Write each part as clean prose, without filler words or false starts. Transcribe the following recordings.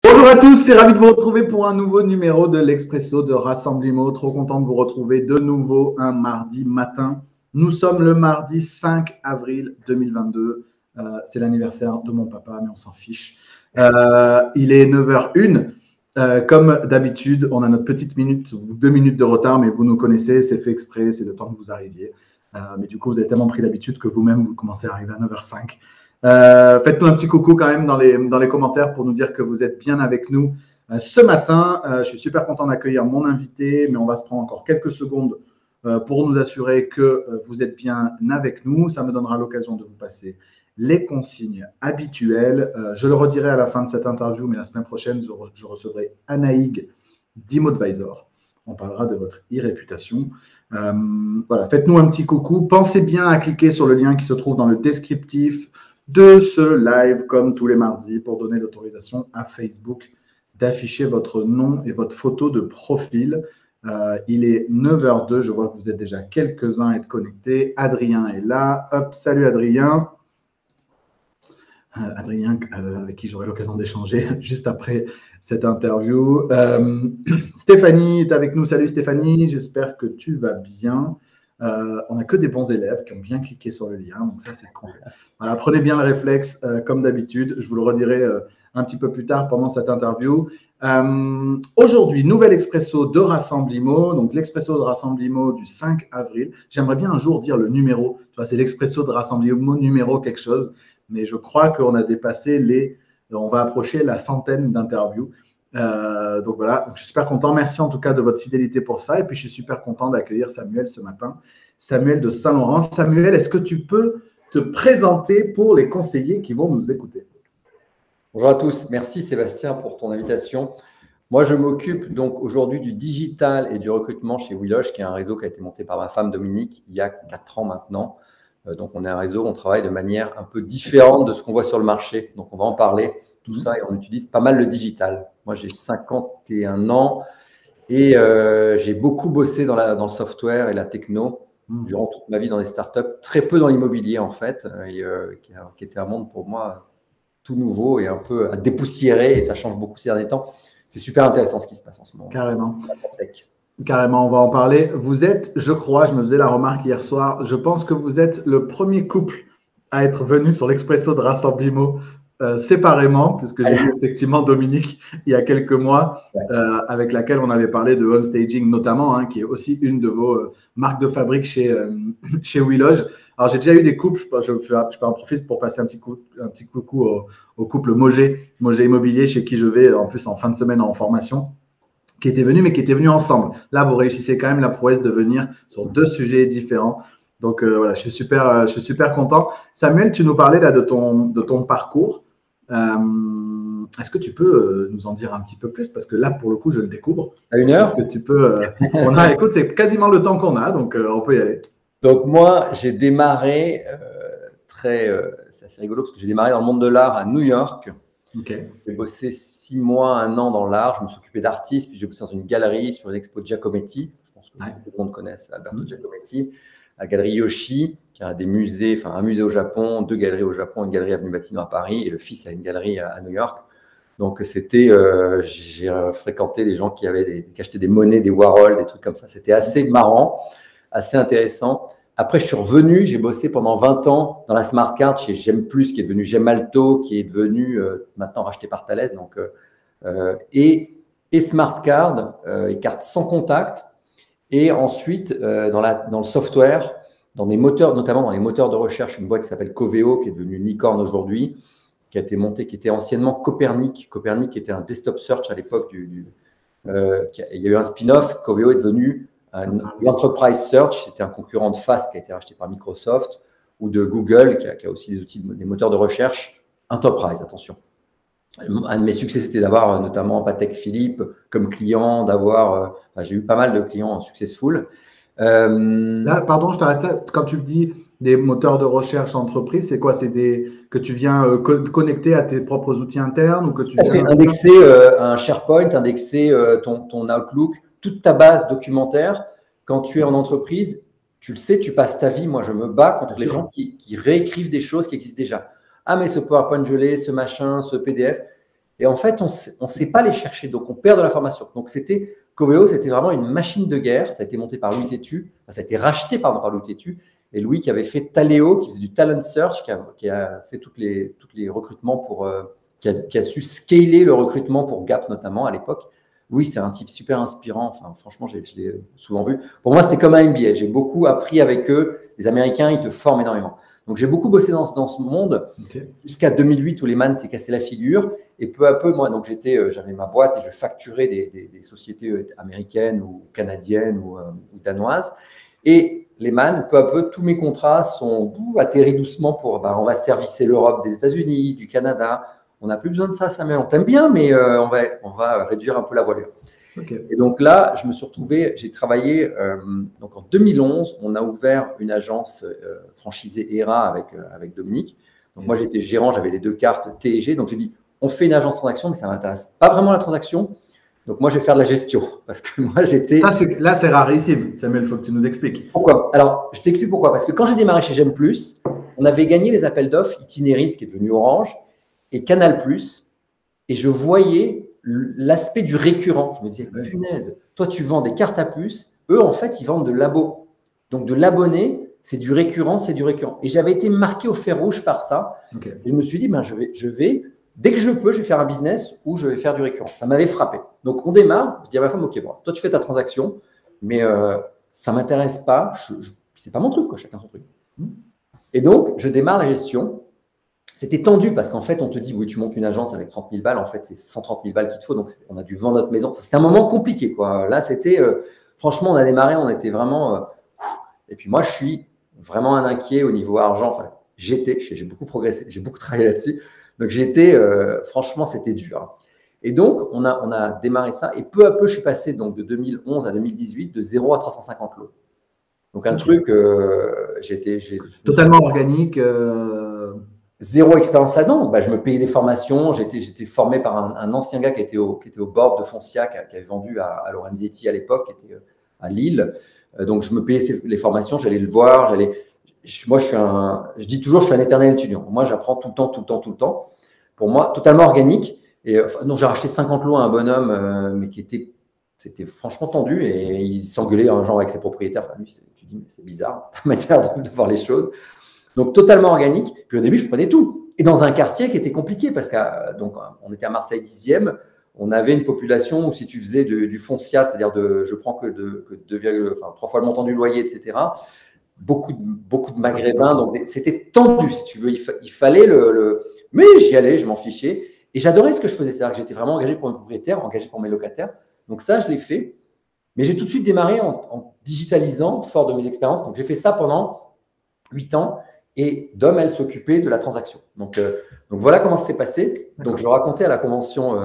Bonjour à tous, c'est ravi de vous retrouver pour un nouveau numéro de l'Expresso de Rassemblimo. Trop content de vous retrouver de nouveau un mardi matin. Nous sommes le mardi 5 avril 2022. C'est l'anniversaire de mon papa, mais on s'en fiche. Il est 9h01. Comme d'habitude, on a notre petite minute, 2 minutes de retard, mais vous nous connaissez, c'est fait exprès, c'est le temps que vous arriviez. Mais du coup, vous avez tellement pris l'habitude que vous-même, vous commencez à arriver à 9h05. Faites-nous un petit coucou quand même dans les commentaires pour nous dire que vous êtes bien avec nous ce matin. Je suis super content d'accueillir mon invité, mais on va se prendre encore quelques secondes pour nous assurer que vous êtes bien avec nous. Ça me donnera l'occasion de vous passer les consignes habituelles. Je le redirai à la fin de cette interview, mais la semaine prochaine, je recevrai Anaïg d'Imodvisor. On parlera de votre e-réputation. Voilà, faites-nous un petit coucou. Pensez bien à cliquer sur le lien qui se trouve dans le descriptif de ce live, comme tous les mardis, pour donner l'autorisation à Facebook d'afficher votre nom et votre photo de profil. Il est 9h02, je vois que vous êtes déjà quelques-uns à être connectés. Adrien est là. Hop, salut Adrien. Adrien, avec qui j'aurai l'occasion d'échanger juste après cette interview. Stéphanie est avec nous. Salut Stéphanie, j'espère que tu vas bien. On n'a que des bons élèves qui ont bien cliqué sur le lien, donc ça c'est cool. Voilà, prenez bien le réflexe comme d'habitude. Je vous le redirai un petit peu plus tard pendant cette interview. Aujourd'hui, nouvel expresso de Rassemblimo, donc l'expresso de Rassemblimo du 5 avril. J'aimerais bien un jour dire le numéro. Tu vois, c'est l'expresso de Rassemblimo numéro quelque chose, mais je crois qu'on a dépassé on va approcher la centaine d'interviews. Donc voilà, donc je suis super content. Merci en tout cas de votre fidélité pour ça. Et puis je suis super content d'accueillir Samuel ce matin. Samuel de Saint-Laurent. Samuel, est-ce que tu peux te présenter pour les conseillers qui vont nous écouter? Bonjour à tous. Merci Sébastien pour ton invitation. Moi, je m'occupe donc aujourd'hui du digital et du recrutement chez WeLoge, qui est un réseau qui a été monté par ma femme Dominique il y a 4 ans maintenant. Donc on est un réseau, on travaille de manière un peu différente de ce qu'on voit sur le marché. Donc on va en parler, tout ça, et on utilise pas mal le digital. Moi, j'ai 51 ans et j'ai beaucoup bossé dans le software et la techno durant toute ma vie dans les startups, très peu dans l'immobilier en fait, qui était un monde pour moi tout nouveau et un peu à dépoussiérer, et ça change beaucoup ces derniers temps. C'est super intéressant ce qui se passe en ce moment. Carrément. Carrément, on va en parler. Vous êtes, je crois, je me faisais la remarque hier soir, je pense que vous êtes le premier couple à être venu sur l'Expresso de Rassemblimo séparément, puisque j'ai vu effectivement Dominique il y a quelques mois, avec laquelle on avait parlé de home staging notamment, qui est aussi une de vos marques de fabrique chez WeLoge. Alors, j'ai déjà eu des couples, je peux en profiter pour passer un petit coucou au couple Mogé Immobilier, chez qui je vais en plus en fin de semaine en formation, qui était venu, mais qui étaient venus ensemble. Là, vous réussissez quand même la prouesse de venir sur 2 sujets différents. Donc, voilà, je suis super content. Samuel, tu nous parlais là de ton parcours. Est-ce que tu peux nous en dire un petit peu plus? Parce que là, pour le coup, je le découvre. À 1 heure? Est-ce que tu peux… écoute, c'est quasiment le temps qu'on a, donc on peut y aller. Donc, moi, j'ai démarré c'est assez rigolo parce que j'ai démarré dans le monde de l'art à New York. Okay. J'ai bossé 6 mois, 1 an dans l'art. Je me suis occupé d'artistes, puis j'ai bossé dans une galerie sur une expo de Giacometti. Je pense que beaucoup de monde connaisse Alberto Giacometti. La galerie Yoshi, qui a des musées, enfin un musée au Japon, 2 galeries au Japon, une galerie avenue Matignon à Paris, et le fils a une galerie à New York. Donc c'était, j'ai fréquenté des gens qui achetaient des monnaies, des Warhol, des trucs comme ça. C'était assez marrant, assez intéressant. Après, je suis revenu, j'ai bossé pendant 20 ans dans la Smart Card chez J'aime Plus, qui est devenu Gemalto, qui est devenu maintenant racheté par Thales. Donc, et Smart Card, et carte sans contact. Et ensuite, dans le software, dans des moteurs, notamment dans les moteurs de recherche, une boîte qui s'appelle Coveo, qui est devenue Licorne aujourd'hui, qui a été montée, qui était anciennement Copernic. Copernic qui était un desktop search à l'époque. Il y a eu un spin-off. Coveo est devenu l'Enterprise Search. C'était un concurrent de FAST qui a été racheté par Microsoft, ou de Google, qui a aussi des outils, des moteurs de recherche Enterprise, attention. Un de mes succès, c'était d'avoir notamment Patek Philippe comme client, j'ai eu pas mal de clients successful. Là, pardon, je t'arrête. Quand tu me dis des moteurs de recherche entreprise, c'est quoi? C'est que tu viens connecter à tes propres outils internes, ou que tu viens… indexer un SharePoint, indexer ton Outlook, toute ta base documentaire. Quand tu es en entreprise, tu le sais, tu passes ta vie. Moi, je me bats contre les gens qui réécrivent des choses qui existent déjà. Ah, mais ce PowerPoint gelé, ce machin, ce PDF. Et en fait, on ne sait pas les chercher, donc on perd de l'information. Donc Coveo, c'était vraiment une machine de guerre. Ça a été monté par Louis Tétu, ça a été racheté par Louis Tétu. Et Louis qui avait fait Taleo, qui faisait du talent search, qui a fait tous les recrutements qui a su scaler le recrutement pour Gap notamment à l'époque. Louis, c'est un type super inspirant. Enfin, franchement, je l'ai souvent vu. Pour moi, c'était comme un MBA. J'ai beaucoup appris avec eux. Les Américains, ils te forment énormément. Donc, j'ai beaucoup bossé dans ce monde jusqu'à 2008 où Lehman s'est cassé la figure. Et peu à peu, moi, donc j'avais ma boîte et je facturais des sociétés américaines ou canadiennes ou danoises. Et Lehman, peu à peu, tous mes contrats sont atterris doucement pour on va servicer l'Europe des États-Unis, du Canada. On n'a plus besoin de ça, Samuel. On t'aime bien, mais on va réduire un peu la voilure. Okay. Et donc là, je me suis retrouvé, j'ai travaillé, donc en 2011, on a ouvert une agence franchisée ERA avec Dominique. Donc moi, j'étais gérant, j'avais les 2 cartes T et G. Donc j'ai dit, on fait une agence transaction, mais ça ne m'intéresse pas vraiment la transaction. Donc moi, je vais faire de la gestion. Parce que moi, j'étais… Là, c'est rarissime. Samuel, il faut que tu nous expliques. Pourquoi? Alors, je t'explique pourquoi. Parce que quand j'ai démarré chez J'aime Plus, on avait gagné les appels d'offres Itinéris, qui est devenu Orange, et Canal+. Et je voyais l'aspect du récurrent. Je me disais, punaise, toi, tu vends des cartes à puce. Eux, en fait, ils vendent de l'abo. Donc, de l'abonné, c'est du récurrent, c'est du récurrent. Et j'avais été marqué au fer rouge par ça. Okay. Et je me suis dit, je vais, dès que je peux, je vais faire un business où je vais faire du récurrent. Ça m'avait frappé. Donc, on démarre. Je dis à ma femme, OK, bon, toi, tu fais ta transaction, mais ça ne m'intéresse pas. C'est pas mon truc, quoi, chacun son truc. Et donc, je démarre la gestion. C'était tendu parce qu'en fait, on te dit, oui, tu montes une agence avec 30 000 balles. En fait, c'est 130 000 balles qu'il te faut. Donc, on a dû vendre notre maison. C'était un moment compliqué, quoi. Là, c'était… franchement, on a démarré, on était vraiment… et puis moi, je suis vraiment un inquiet au niveau argent. Enfin, j'ai beaucoup progressé, j'ai beaucoup travaillé là-dessus. Donc, franchement, c'était dur. Et donc, on a démarré ça. Et peu à peu, je suis passé donc, de 2011 à 2018, de 0 à 350 lots. Donc, un truc… totalement organique. Zéro expérience là-dedans. Je me payais des formations. J'étais formé par un ancien gars qui était au board de Foncia, qui avait vendu à Lorenzetti à l'époque, qui était à Lille. Donc, je me payais les formations. J'allais le voir. Moi, je dis toujours, je suis un éternel étudiant. Moi, j'apprends tout le temps. Pour moi, totalement organique. Et donc, j'ai racheté 50 lots à un bonhomme, mais c'était franchement tendu. Et il s'engueulait un genre avec ses propriétaires. Enfin, lui, tu dis, mais c'est bizarre ta manière de voir les choses. Donc, totalement organique. Puis au début, je prenais tout. Et dans un quartier qui était compliqué parce qu'on était à Marseille 10e, on avait une population où si tu faisais du foncia, c'est-à-dire je prends que 3 fois le montant du loyer, etc., beaucoup de maghrébins. Donc, c'était tendu, si tu veux. Il fallait mais j'y allais, je m'en fichais. Et j'adorais ce que je faisais. C'est-à-dire que j'étais vraiment engagé pour mes propriétaires, engagé pour mes locataires. Donc, ça, je l'ai fait. Mais j'ai tout de suite démarré en digitalisant, fort de mes expériences. Donc, j'ai fait ça pendant 8 ans. Et Dom, elle s'occupait de la transaction. Donc voilà comment ça s'est passé. Donc, je racontais à la convention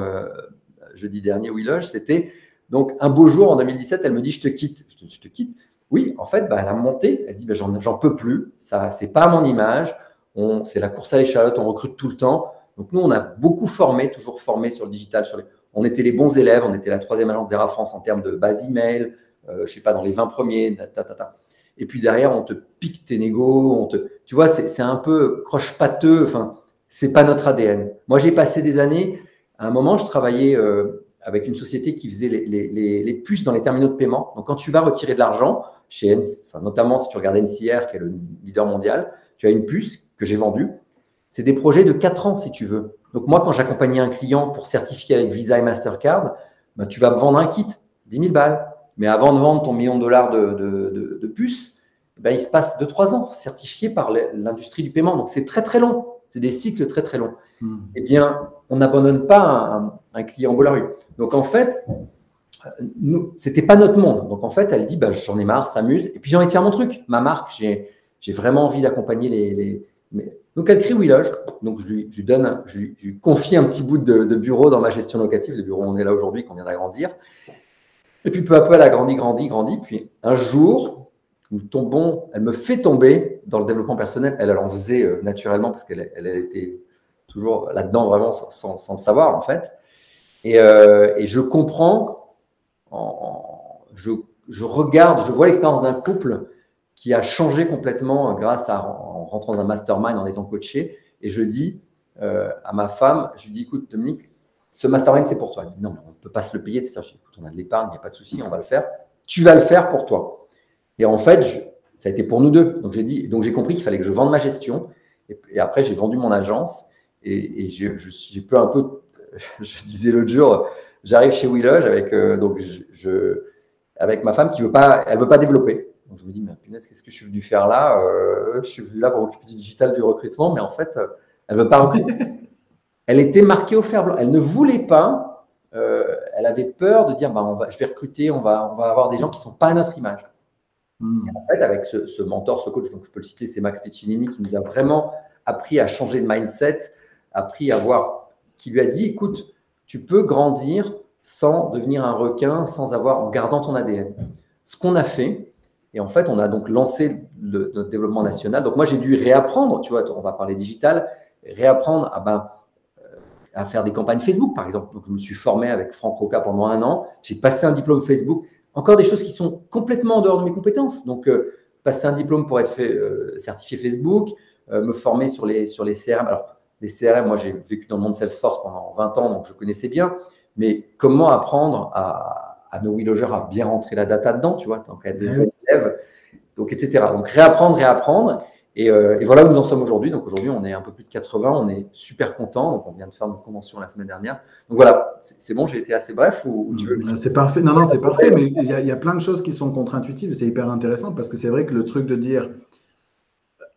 jeudi dernier au Wiloge, c'était donc un beau jour en 2017, elle me dit, je te quitte. Je te quitte. Oui, en fait, elle a monté, elle dit, j'en peux plus, ça, c'est pas à mon image, c'est la course à l'échalote, on recrute tout le temps. Donc, nous, on a beaucoup formé, toujours formé sur le digital. On était les bons élèves, on était la 3e agence d'ERA France en termes de base email, je sais pas, dans les 20 premiers, Et puis derrière, on te pique tes négos, tu vois, c'est un peu croche-pâteux. Enfin, c'est pas notre ADN. Moi, j'ai passé des années. À un moment, je travaillais avec une société qui faisait les puces dans les terminaux de paiement. Donc, quand tu vas retirer de l'argent, notamment si tu regardes NCR, qui est le leader mondial, tu as une puce que j'ai vendue. C'est des projets de 4 ans, si tu veux. Donc, moi, quand j'accompagnais un client pour certifier avec Visa et Mastercard, tu vas me vendre un kit, 10 000 balles. Mais avant de vendre ton $1 million de puces, il se passe 2-3 ans certifié par l'industrie du paiement. Donc, c'est très, très long. C'est des cycles très, très longs. Eh bien, on n'abandonne pas un client beau la rue. Donc, en fait, ce n'était pas notre monde. Donc, en fait, elle dit, j'en ai marre, s'amuse. Et puis, j'ai envie de faire mon truc. Ma marque, j'ai vraiment envie d'accompagner Donc, elle crie Wiloge. Donc, je lui confie un petit bout de bureau dans ma gestion locative. Le bureau où on est là aujourd'hui, qu'on vient d'agrandir. Et puis, peu à peu, elle a grandi. Puis, un jour, elle me fait tomber dans le développement personnel. Elle en faisait naturellement parce qu'elle était toujours là-dedans vraiment sans le savoir, en fait. Et je comprends, je regarde, je vois l'expérience d'un couple qui a changé complètement en rentrant dans un mastermind, en étant coaché. Et je dis à ma femme, je lui dis, écoute, Dominique, ce mastermind, c'est pour toi. Il dit, non, mais on ne peut pas se le payer. Je dis, écoute, on a de l'épargne, il n'y a pas de souci, on va le faire. Tu vas le faire pour toi. Et en fait, ça a été pour nous deux. Donc, j'ai compris qu'il fallait que je vende ma gestion. Et après, j'ai vendu mon agence. Et j'ai peu un peu, je disais l'autre jour, j'arrive chez WeLoge avec ma femme qui elle veut pas développer. Donc, je me dis, mais punaise, qu'est-ce que je suis venu faire là? Je suis venu là pour m'occuper du digital, du recrutement, mais en fait, elle veut pas recruter. Elle était marquée au fer blanc. Elle ne voulait pas. Elle avait peur de dire, je vais recruter, on va avoir des gens qui ne sont pas à notre image. Et en fait, avec ce mentor, ce coach, donc je peux le citer, c'est Max Piccinini, qui nous a vraiment appris à changer de mindset, qui lui a dit, écoute, tu peux grandir sans devenir un requin, en gardant ton ADN. Ce qu'on a fait, et en fait, on a donc lancé notre développement national. Donc moi, j'ai dû réapprendre, tu vois, on va parler digital, réapprendre à faire des campagnes Facebook, par exemple. Donc, je me suis formé avec Franck Roca pendant 1 an. J'ai passé un diplôme Facebook. Encore des choses qui sont complètement en dehors de mes compétences. Donc, passer un diplôme pour être certifié Facebook, me former sur les CRM. Alors, les CRM, moi, j'ai vécu dans le monde Salesforce pendant 20 ans, donc je connaissais bien. Mais comment apprendre à nos WeLogers à bien rentrer la data dedans, tu vois, tant qu'à des élèves, donc, etc. Donc, réapprendre. Et voilà où nous en sommes aujourd'hui. Donc aujourd'hui, on est un peu plus de 80, on est super content. Donc on vient de faire notre convention la semaine dernière. Donc voilà, c'est bon, j'ai été assez bref ou tu veux? C'est parfait. Non, c'est parfait, mais il y a plein de choses qui sont contre-intuitives et c'est hyper intéressant parce que c'est vrai que le truc de dire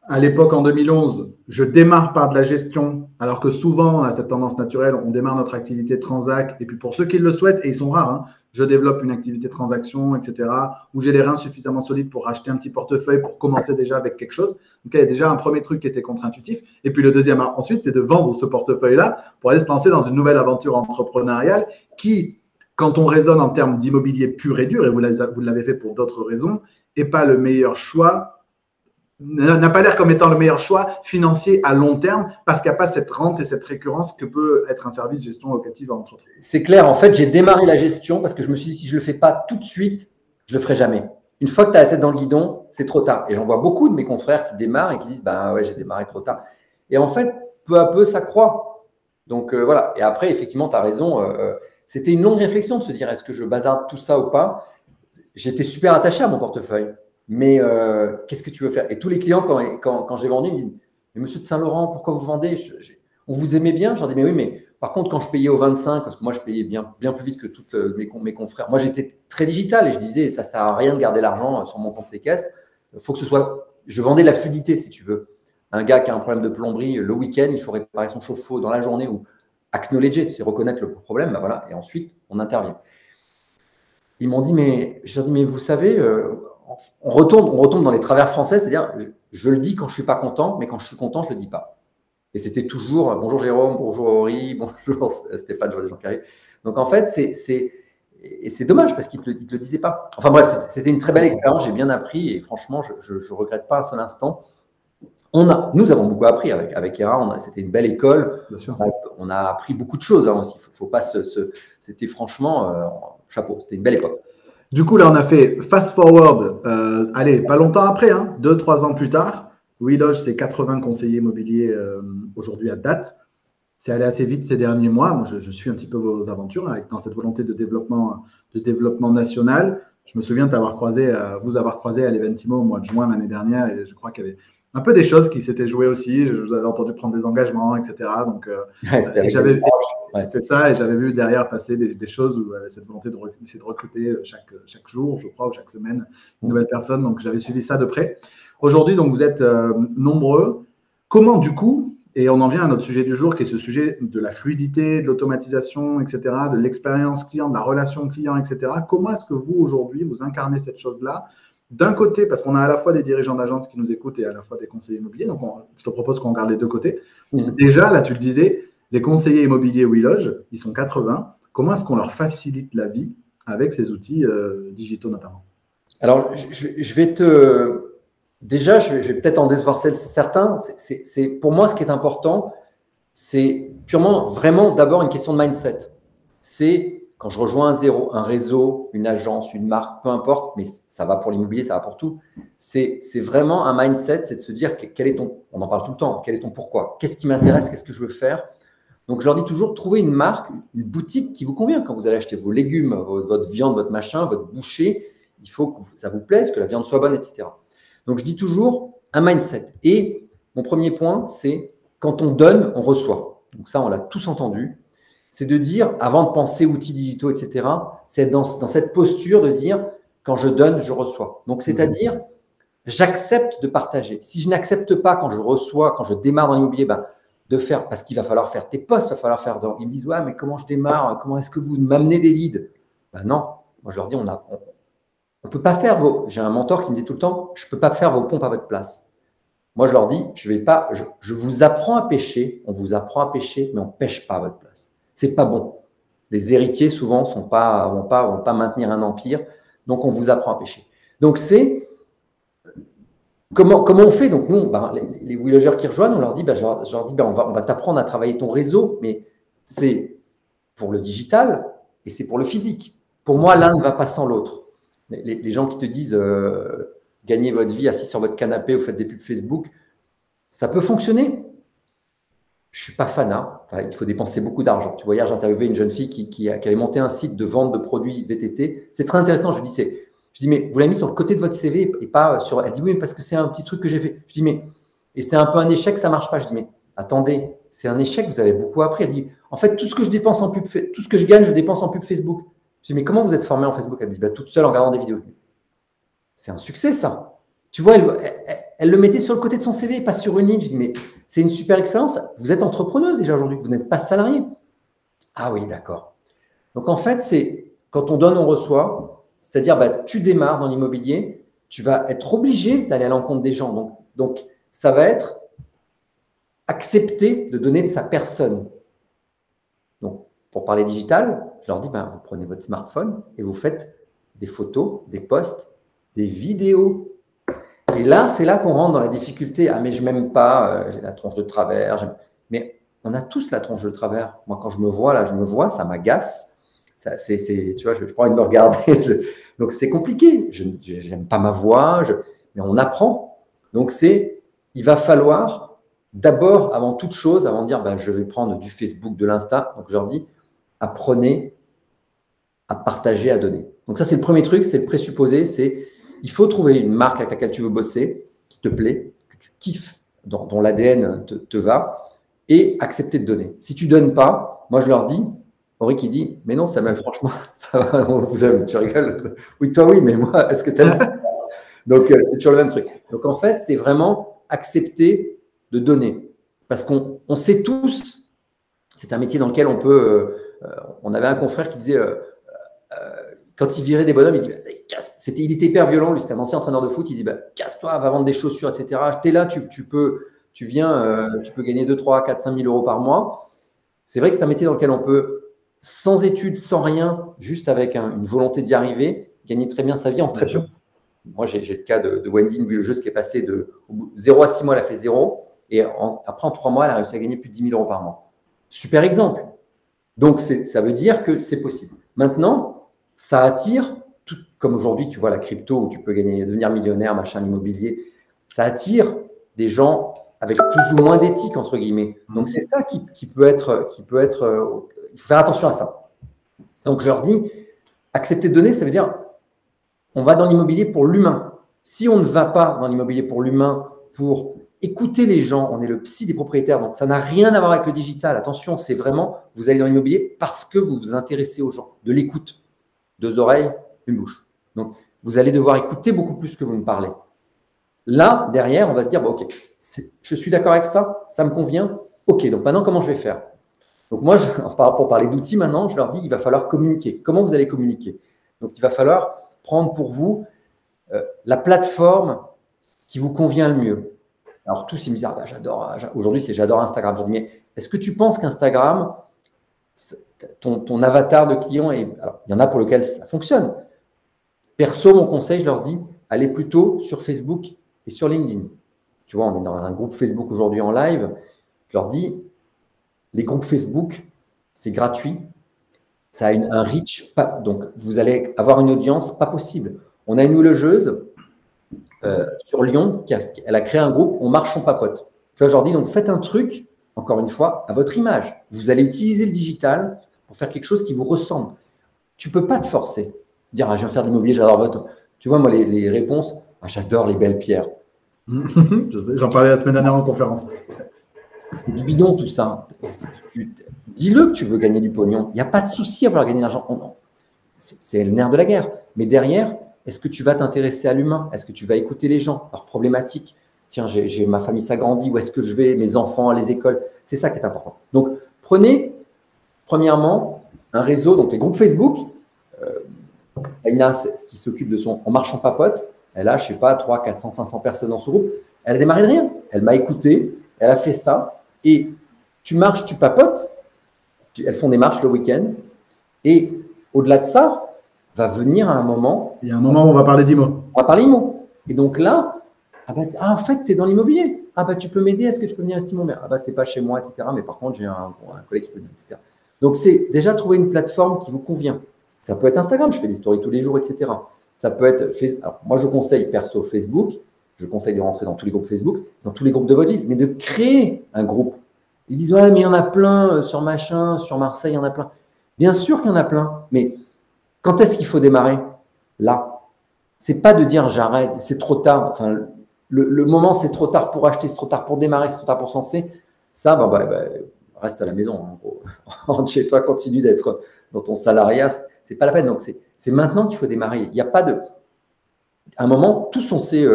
à l'époque, en 2011, je démarre par de la gestion, alors que souvent, on a cette tendance naturelle, on démarre notre activité transac, et puis pour ceux qui le souhaitent, et ils sont rares, hein, je développe une activité transaction, etc., où j'ai les reins suffisamment solides pour acheter un petit portefeuille, pour commencer déjà avec quelque chose. Donc, il y a déjà un premier truc qui était contre-intuitif. Et puis le deuxième, ensuite, c'est de vendre ce portefeuille-là pour aller se lancer dans une nouvelle aventure entrepreneuriale qui, quand on raisonne en termes d'immobilier pur et dur, et vous l'avez fait pour d'autres raisons, n'est pas le meilleur choix, n'a pas l'air comme étant le meilleur choix financier à long terme parce qu'il n'y a pas cette rente et cette récurrence que peut être un service de gestion locative à entreprise. C'est clair. En fait, j'ai démarré la gestion parce que je me suis dit, si je ne le fais pas tout de suite, je ne le ferai jamais. Une fois que tu as la tête dans le guidon, c'est trop tard. Et j'en vois beaucoup de mes confrères qui démarrent et qui disent, ouais, j'ai démarré trop tard. Et en fait, peu à peu, ça croît. Donc voilà. Et après, effectivement, tu as raison. C'était une longue réflexion de se dire, est-ce que je bazarde tout ça ou pas? J'étais super attaché à mon portefeuille. Mais qu'est-ce que tu veux faire? Et tous les clients, quand j'ai vendu, ils me disent, mais monsieur de Saint-Laurent, pourquoi vous vendez? On vous aimait bien? Je leur dis, mais oui, mais par contre, quand je payais au 25, parce que moi, je payais bien plus vite que tous mes confrères. Moi, j'étais très digital et je disais, ça ne sert à rien de garder l'argent sur mon compte séquestre. Il faut que ce soit… Je vendais la fluidité, si tu veux. Un gars qui a un problème de plomberie, le week-end, il faut réparer son chauffe-eau dans la journée ou acknowledger, c'est reconnaître le problème, ben voilà, et ensuite, on intervient. Ils m'ont dit, mais je leur dis, mais vous savez… on retombe dans les travers français, c'est-à-dire je le dis quand je ne suis pas content, mais quand je suis content, je ne le dis pas. Et c'était toujours bonjour Jérôme, bonjour Henri, bonjour Stéphane, je vois des gens qui arrivent. Donc en fait, c'est dommage parce qu'ils ne te le disaient pas. Enfin bref, c'était une très belle expérience, j'ai bien appris et franchement, je ne regrette pas un seul instant. Nous avons beaucoup appris avec Era, c'était une belle école. Bien sûr. On a appris beaucoup de choses aussi. Faut pas c'était franchement chapeau, c'était une belle époque. Du coup, là, on a fait fast forward, allez, pas longtemps après, 2-3 ans plus tard. WeLoge, c'est 80 conseillers immobiliers aujourd'hui à date. C'est allé assez vite ces derniers mois. Moi, je suis un petit peu vos aventures dans cette volonté de développement national. Je me souviens vous avoir croisé à l'Eventimo au mois de juin l'année dernière et je crois qu'il y avait un peu des choses qui s'étaient jouées aussi. Je vous avais entendu prendre des engagements, etc. Donc, c'est ça. Et j'avais vu derrière passer des choses où cette volonté de recruter chaque jour, je crois, ou chaque semaine, une nouvelle personne. Donc, j'avais suivi ça de près. Aujourd'hui, donc, vous êtes nombreux. Comment, du coup, et on en vient à notre sujet du jour, qui est ce sujet de la fluidité, de l'automatisation, etc., de l'expérience client, de la relation client, etc. Comment est-ce que vous, aujourd'hui, vous incarnez cette chose-là? D'un côté, parce qu'on a à la fois des dirigeants d'agence qui nous écoutent et à la fois des conseillers immobiliers. Donc, je te propose qu'on regarde les deux côtés. Déjà, là, tu le disais, les conseillers immobiliers WeLoge, ils sont 80. Comment est-ce qu'on leur facilite la vie avec ces outils digitaux notamment? Alors, je vais peut-être en décevoir certains. Pour moi, ce qui est important, c'est purement, vraiment, d'abord une question de mindset. C'est quand je rejoins un réseau, une agence, une marque, peu importe, mais ça va pour l'immobilier, ça va pour tout. C'est vraiment un mindset, c'est de se dire on en parle tout le temps, quel est ton pourquoi? Qu'est-ce qui m'intéresse? Qu'est-ce que je veux faire? Donc, je leur dis toujours, trouvez une marque, une boutique qui vous convient. Quand vous allez acheter vos légumes, votre viande, votre machin, votre boucher, il faut que ça vous plaise, que la viande soit bonne, etc. Donc, je dis toujours un mindset. Et mon premier point, c'est quand on donne, on reçoit. Donc ça, on l'a tous entendu. C'est de dire, avant de penser outils digitaux, etc., c'est être dans cette posture de dire, quand je donne, je reçois. Donc, c'est-à-dire, j'accepte de partager. Si je n'accepte pas quand je reçois, quand je démarre dans l'immobilier, de faire, parce qu'il va falloir faire tes posts, il va falloir faire. Ils me disent, ouais, mais comment je démarre? Comment est-ce que vous m'amenez des leads? Non, moi je leur dis, on ne peut pas faire vos. J'ai un mentor qui me dit tout le temps, je ne peux pas faire vos pompes à votre place. Moi je leur dis, je vous apprends à pêcher, on vous apprend à pêcher, mais on ne pêche pas à votre place. C'est pas bon. Les héritiers souvent vont pas maintenir un empire, donc on vous apprend à pêcher. Donc c'est Comment on fait? Donc, nous, les villagers qui rejoignent, on leur dit, je leur dis, on va t'apprendre à travailler ton réseau, mais c'est pour le digital et c'est pour le physique. Pour moi, l'un ne va pas sans l'autre. Les gens qui te disent, gagnez votre vie assis sur votre canapé ou faites des pubs Facebook, ça peut fonctionner. Je ne suis pas fanat. Enfin, il faut dépenser beaucoup d'argent. Tu vois, hier, j'ai interviewé une jeune fille qui avait monté un site de vente de produits VTT. C'est très intéressant. Je dis, mais vous l'avez mis sur le côté de votre CV et pas sur… Elle dit, oui, parce que c'est un petit truc que j'ai fait. Je dis, mais… Et c'est un peu un échec, ça ne marche pas. Je dis, mais attendez, c'est un échec, vous avez beaucoup appris. Elle dit, en fait, tout ce que je dépense en pub, tout ce que je gagne, je dépense en pub Facebook. Je dis, mais comment vous êtes formé en Facebook? Elle me dit, toute seule en regardant des vidéos. Je dis, c'est un succès, ça. Tu vois, elle le mettait sur le côté de son CV, pas sur une ligne. Je dis, mais c'est une super expérience. Vous êtes entrepreneuse déjà aujourd'hui, vous n'êtes pas salarié. Ah oui, d'accord. Donc, en fait, c'est quand on donne, on reçoit. C'est-à-dire, tu démarres dans l'immobilier, tu vas être obligé d'aller à l'encontre des gens. Donc, ça va être accepter de donner de sa personne. Donc, pour parler digital, je leur dis, vous prenez votre smartphone et vous faites des photos, des posts, des vidéos. Et là, c'est là qu'on rentre dans la difficulté. Ah, mais je m'aime pas, j'ai la tronche de travers. Mais on a tous la tronche de travers. Moi, quand je me vois, ça m'agace. Tu vois, je n'ai pas envie de me regarder. Donc, c'est compliqué. Je n'aime pas ma voix, mais on apprend. Donc, il va falloir d'abord, avant toute chose, avant de dire je vais prendre du Facebook, de l'Insta, donc je leur dis, apprenez à partager, à donner. Donc, ça, c'est le premier truc, c'est le présupposé, il faut trouver une marque avec laquelle tu veux bosser, qui te plaît, que tu kiffes, dont l'ADN te va, et accepter de donner. Si tu ne donnes pas, moi, je leur dis, Henri qui dit, mais non, Samuel, franchement, ça va, on vous aime, tu rigoles. Oui, toi, oui, mais moi, est-ce que tu aimes? Donc, c'est toujours le même truc. Donc, en fait, c'est vraiment accepter de donner. Parce qu'on sait tous, c'est un métier dans lequel on peut… on avait un confrère qui disait, quand il virait des bonhommes, il dit, il était hyper violent, lui, c'était un ancien entraîneur de foot, il dit, casse-toi, va vendre des chaussures, etc. Tu es là, tu peux gagner 2, 3, 4, 5 000 euros par mois. C'est vrai que c'est un métier dans lequel on peut… sans études, sans rien, juste avec une volonté d'y arriver, gagner très bien sa vie en très peu. Moi, j'ai le cas de Wendy, une builleuse qui est passée de 0 à 6 mois, elle a fait 0. Et après, en 3 mois, elle a réussi à gagner plus de 10 000 euros par mois. Super exemple. Donc, ça veut dire que c'est possible. Maintenant, ça attire, comme aujourd'hui, tu vois, la crypto, où tu peux devenir millionnaire, machin, l'immobilier, ça attire des gens avec plus ou moins d'éthique, entre guillemets. Donc, c'est ça qui peut être… il faut faire attention à ça. Donc, je leur dis, accepter de donner, ça veut dire, on va dans l'immobilier pour l'humain. Si on ne va pas dans l'immobilier pour l'humain, pour écouter les gens, on est le psy des propriétaires, donc ça n'a rien à voir avec le digital. Attention, c'est vraiment, vous allez dans l'immobilier parce que vous vous intéressez aux gens, de l'écoute. 2 oreilles, une bouche. Donc, vous allez devoir écouter beaucoup plus que vous ne parlez. Là, derrière, on va se dire, ok, je suis d'accord avec ça, ça me convient. Ok, donc maintenant, comment je vais faire? Donc moi, pour parler d'outils maintenant, je leur dis, il va falloir communiquer. Comment vous allez communiquer? Donc, il va falloir prendre pour vous la plateforme qui vous convient le mieux. Alors, tous, ils me disent, j'adore, aujourd'hui, j'adore Instagram. Je leur dis, mais est-ce que tu penses qu'Instagram, ton avatar de client, alors, il y en a pour lequel ça fonctionne. Perso, mon conseil, je leur dis, allez plutôt sur Facebook et sur LinkedIn. Tu vois, on est dans un groupe Facebook aujourd'hui en live. Je leur dis, les groupes Facebook, c'est gratuit. Ça a un reach, donc vous allez avoir une audience pas possible. On a une logeuse sur Lyon, elle a créé un groupe, on marche, on papote. Tu vois, je leur dis, donc faites un truc encore une fois, à votre image. Vous allez utiliser le digital pour faire quelque chose qui vous ressemble. Tu ne peux pas te forcer. Dire, ah, je vais faire de l'immobilier, j'adore votre… Tu vois, moi, les réponses, ah, j'adore les belles pierres. J'en parlais la semaine dernière en conférence. C'est du bidon, tout ça. Dis-le que tu veux gagner du pognon. Il n'y a pas de souci à vouloir gagner de l'argent. C'est le nerf de la guerre. Mais derrière, est-ce que tu vas t'intéresser à l'humain? Est-ce que tu vas écouter les gens, leurs problématiques? Tiens, ma famille s'agrandit, où est-ce que je vais? Mes enfants, les écoles. C'est ça qui est important. Donc, prenez, premièrement, un réseau, donc les groupes Facebook. Aïna, qui s'occupe de son « En marchant papote », elle a, je ne sais pas, 300, 400, 500 personnes dans ce groupe. Elle a démarré de rien. Elle m'a écouté, elle a fait ça. Et tu marches, tu papotes. Elles font des marches le week-end. Et au-delà de ça, va venir à un moment… Il y a un moment où on va parler d'IMO. On va parler IMO. Et donc là, en fait, tu es dans l'immobilier. Tu peux m'aider, est-ce que tu peux venir estimer mon bien? C'est pas chez moi, etc. Mais par contre, j'ai un collègue qui peut venir, etc. Donc, c'est déjà trouver une plateforme qui vous convient. Ça peut être Instagram, je fais des stories tous les jours, etc. Ça peut être Facebook. Alors, moi, je conseille perso Facebook. Je conseille de rentrer dans tous les groupes Facebook, dans tous les groupes de votre ville, mais de créer un groupe. Ils disent, ouais, mais il y en a plein sur machin, sur Marseille, il y en a plein. Bien sûr qu'il y en a plein, mais quand est-ce qu'il faut démarrer? Là. C'est pas de dire j'arrête, c'est trop tard. Enfin, le moment, c'est trop tard pour acheter, c'est trop tard pour démarrer, c'est trop tard pour se lancer. Ça, reste à la maison, en gros. Rentre chez toi, continue d'être dans ton salariat. C'est pas la peine. Donc, c'est maintenant qu'il faut démarrer. Il n'y a pas de… À un moment, tous on sait…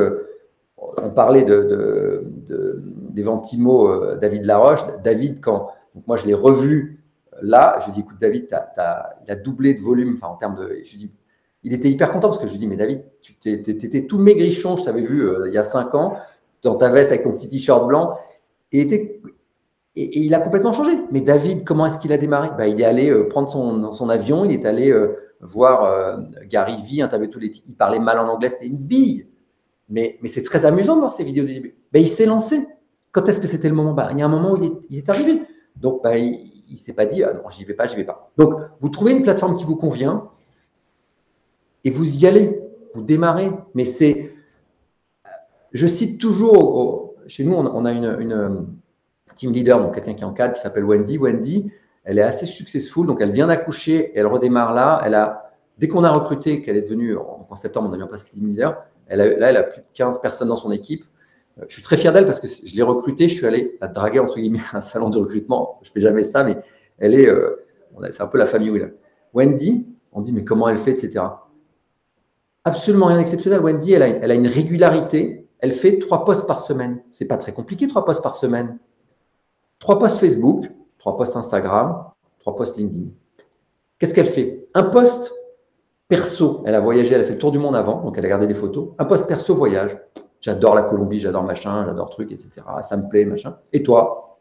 on parlait des Ventimo, David Laroche. David, donc moi, je l'ai revu là. Je lui ai dit, écoute, David, il a doublé de volume. Enfin, en termes de… Je lui dis, il était hyper content parce que je lui dis, mais David, tu étais tout maigrichon. Je t'avais vu il y a 5 ans dans ta veste avec ton petit t-shirt blanc. Et il a complètement changé. Mais David, comment est-ce qu'il a démarré? Il est allé prendre son avion, il est allé voir Gary Vee, interviewer tous les types. Il parlait mal en anglais, c'était une bille. Mais c'est très amusant de voir ces vidéos du début. Il s'est lancé. Quand est-ce que c'était le moment? Il y a un moment où il est arrivé. Donc, il ne s'est pas dit, ah non, j'y vais pas, j'y vais pas. Donc, vous trouvez une plateforme qui vous convient et vous y allez, vous démarrez. Mais je cite toujours, chez nous, on a une team leader, donc quelqu'un qui est en cadre, qui s'appelle Wendy. Wendy, elle est assez successful, donc elle vient d'accoucher et elle redémarre là. Dès qu'on a recruté, qu'elle est devenue, en septembre, on a mis en place team leader, elle a plus de 15 personnes dans son équipe. Je suis très fier d'elle parce que je l'ai recrutée, je suis allé la draguer, entre guillemets, à un salon de recrutement. Je ne fais jamais ça, mais c'est un peu la famille Will. Wendy, on dit, mais comment elle fait, etc. Absolument rien d'exceptionnel. Wendy, elle a une régularité. Elle fait 3 posts par semaine. Ce n'est pas très compliqué, 3 posts par semaine. 3 posts Facebook, 3 posts Instagram, 3 posts LinkedIn. Qu'est-ce qu'elle fait? Un post perso, elle a voyagé, elle a fait le tour du monde avant, donc elle a gardé des photos. Un post perso voyage. J'adore la Colombie, j'adore machin, j'adore truc, etc. Ça me plaît, machin. Et toi?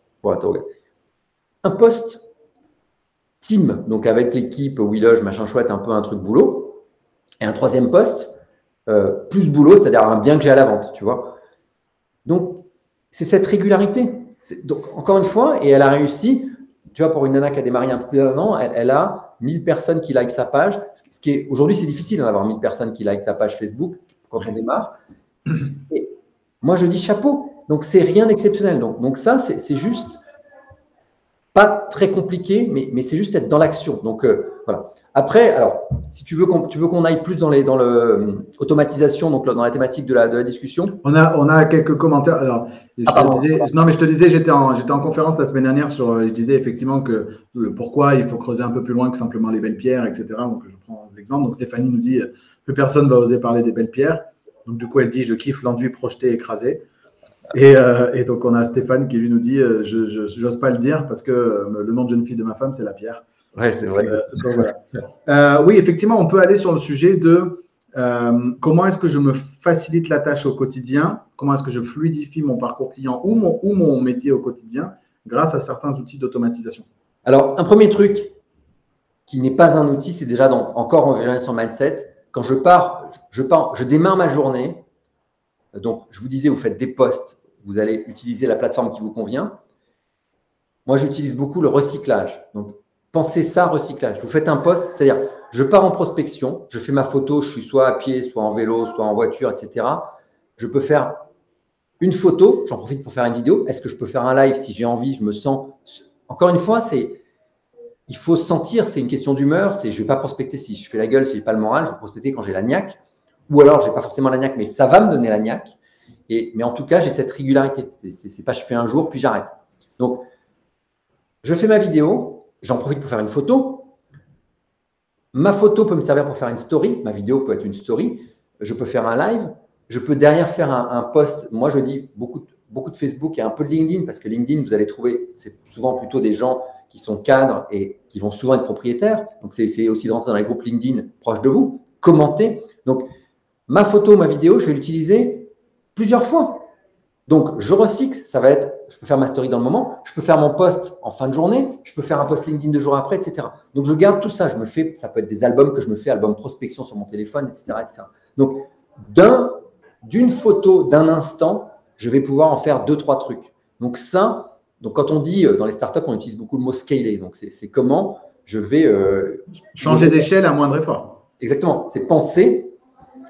Un post team, donc avec l'équipe, Willoge, machin chouette, un peu un truc boulot. Et un 3e post, plus boulot, c'est-à-dire un bien que j'ai à la vente, tu vois. Donc, c'est cette régularité. Donc, encore une fois, et elle a réussi, tu vois, pour une nana qui a démarré il y a un peu plus d'un an, elle a 1000 personnes qui likent sa page. Ce qui est, aujourd'hui, c'est difficile d'avoir 1000 personnes qui likent ta page Facebook quand on démarre. Et moi, je dis chapeau. Donc, c'est rien d'exceptionnel. Donc ça, c'est juste pas très compliqué, mais c'est juste être dans l'action. Donc, voilà. Après, alors, si tu veux qu'on aille plus dans l'automatisation, donc dans la thématique de la discussion. On a quelques commentaires. Alors, je te disais, j'étais en conférence la semaine dernière je disais effectivement que pourquoi il faut creuser un peu plus loin que simplement les belles pierres, etc. Donc, je prends l'exemple. Donc, Stéphanie nous dit plus personne ne va oser parler des belles pierres. Donc, du coup, elle dit je kiffe l'enduit projeté, écrasé. Et donc, on a Stéphane qui lui nous dit je n'ose pas le dire parce que le nom de jeune fille de ma femme, c'est la pierre. Ouais, c'est vrai. Voilà. Oui, effectivement, on peut aller sur le sujet de comment est-ce que je me facilite la tâche au quotidien, comment est-ce que je fluidifie mon parcours client ou mon métier au quotidien grâce à certains outils d'automatisation. Alors, un premier truc qui n'est pas un outil, c'est déjà encore on revient sur le mindset. Quand je démarre ma journée. Donc, je vous disais, vous faites des posts, vous allez utiliser la plateforme qui vous convient. Moi, j'utilise beaucoup le recyclage. Donc, pensez ça, recyclage. Vous faites un post, c'est-à-dire, je pars en prospection, je fais ma photo, je suis soit à pied, soit en vélo, soit en voiture, etc. Je peux faire une photo, j'en profite pour faire une vidéo. Est-ce que je peux faire un live si j'ai envie, je me sens… Encore une fois, il faut sentir, c'est une question d'humeur. Je ne vais pas prospecter si je fais la gueule, si je n'ai pas le moral. Je vais prospecter quand j'ai la niaque. Ou alors, je n'ai pas forcément la niaque, mais ça va me donner la niaque. Mais en tout cas, j'ai cette régularité. C'est pas je fais un jour, puis j'arrête. Donc, je fais ma vidéo. J'en profite pour faire une photo. Ma photo peut me servir pour faire une story. Ma vidéo peut être une story. Je peux faire un live. Je peux derrière faire un post. Moi, je dis beaucoup de Facebook et un peu de LinkedIn, parce que LinkedIn, vous allez trouver, c'est souvent plutôt des gens qui sont cadres et qui vont souvent être propriétaires. Donc, c'est aussi de rentrer dans les groupes LinkedIn proches de vous. Commentez. Donc, ma photo, ma vidéo, je vais l'utiliser plusieurs fois. Donc, je recycle. Ça va être, je peux faire ma story dans le moment. Je peux faire mon post en fin de journée. Je peux faire un post LinkedIn 2 jours après, etc. Donc, je garde tout ça. Ça peut être des albums que je me fais, album prospection sur mon téléphone, etc., etc. Donc, d'une photo, d'un instant, je vais pouvoir en faire 2-3 trucs. Donc, quand on dit dans les startups, on utilise beaucoup le mot scaler. Donc, c'est comment je vais… changer d'échelle à moindre effort. Vous c'est penser.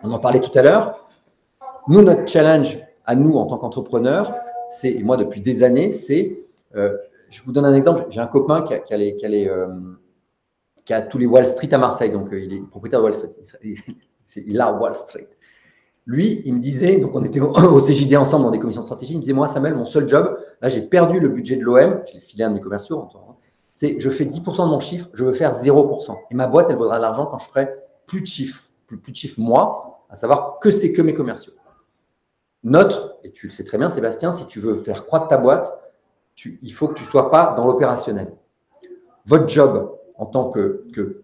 On en parlait tout à l'heure. Nous, notre challenge à nous en tant qu'entrepreneurs, et moi depuis des années, je vous donne un exemple. J'ai un copain qui a tous les Wall Street à Marseille. Donc, il est propriétaire de Wall Street. Il a Wall Street. Lui, il me disait, donc on était au CJD ensemble dans des commissions stratégiques, il me disait, moi, Samuel, mon seul job, là, j'ai perdu le budget de l'OM, j'ai filé un de mes commerciaux, c'est je fais 10% de mon chiffre, je veux faire 0%. Et ma boîte, elle vaudra de l'argent quand je ferai plus de chiffres, moi, à savoir que c'est que mes commerciaux. Et tu le sais très bien, Sébastien, si tu veux faire croître ta boîte, il faut que tu ne sois pas dans l'opérationnel. Votre job en tant que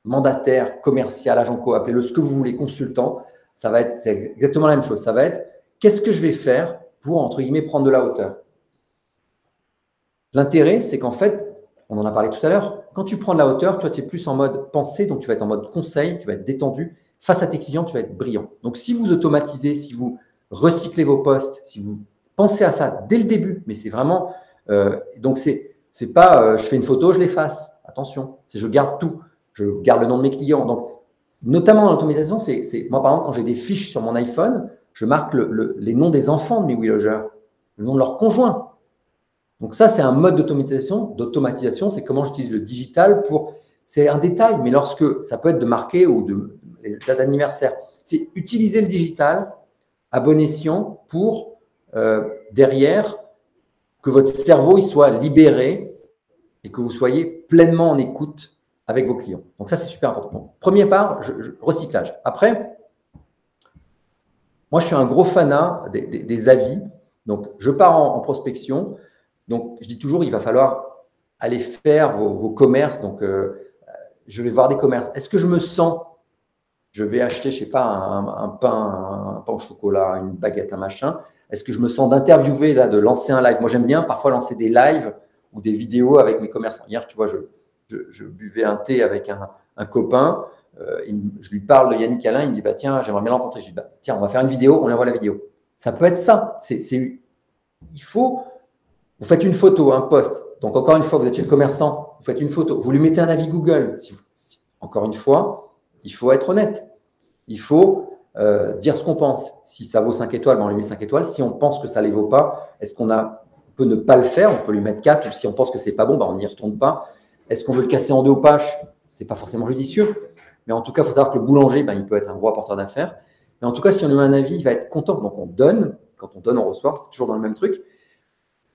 mandataire, commercial, agent co, appelez-le ce que vous voulez, consultant, c'est exactement la même chose. Ça va être, qu'est-ce que je vais faire pour, entre guillemets, prendre de la hauteur? L'intérêt, c'est qu'en fait, on en a parlé tout à l'heure, quand tu prends de la hauteur, toi, tu es plus en mode pensée, donc tu vas être en mode conseil, tu vas être détendu. Face à tes clients, tu vas être brillant. Donc, si vous automatisez, si vous recyclez vos posts, si vous pensez à ça dès le début, mais c'est vraiment… donc, c'est pas je fais une photo, je l'efface. Attention, je garde tout. Je garde le nom de mes clients. Donc, notamment dans l'automatisation, moi, par exemple, quand j'ai des fiches sur mon iPhone, je marque les noms des enfants de mes WeLogers, le nom de leur conjoint. Donc ça, c'est un mode d'automatisation. C'est comment j'utilise le digital c'est un détail, mais ça peut être de marquer ou les dates d'anniversaire. C'est utiliser le digital à bon escient pour, derrière, que votre cerveau il soit libéré et que vous soyez pleinement en écoute avec vos clients. Donc ça, c'est super important. Donc, premier part, recyclage. Après, moi, je suis un gros fanat des avis. Donc, je pars en prospection. Donc, je dis toujours, il va falloir aller faire vos commerces. Donc, je vais voir des commerces. Est-ce que je me sens, je vais acheter, je ne sais pas, un pain au chocolat, une baguette, un machin. Est-ce que je me sens d'interviewer, là, de lancer un live? Moi, j'aime bien parfois lancer des lives ou des vidéos avec mes commerçants. Hier, tu vois, je buvais un thé avec un copain, je lui parle de Yannick Alain, il me dit, bah, tiens, j'aimerais bien le rencontrer. Je lui dis, bah, tiens, on va faire une vidéo, on lui envoie la vidéo. Ça peut être ça. Vous faites une photo, un post. Donc, encore une fois, vous êtes chez le commerçant, vous faites une photo, vous lui mettez un avis Google. Encore une fois, il faut être honnête. Il faut dire ce qu'on pense. Si ça vaut 5 étoiles, ben on lui met 5 étoiles. Si on pense que ça ne les vaut pas, est-ce qu'on peut ne pas le faire? On peut lui mettre 4. Ou si on pense que ce n'est pas bon, ben on n'y retourne pas. Est-ce qu'on veut le casser en deux au pâche? Ce n'est pas forcément judicieux. Mais en tout cas, il faut savoir que le boulanger, ben, il peut être un gros apporteur d'affaires. Mais en tout cas, si on lui met un avis, il va être content. Donc, on donne. Quand on donne, on reçoit. C'est toujours dans le même truc.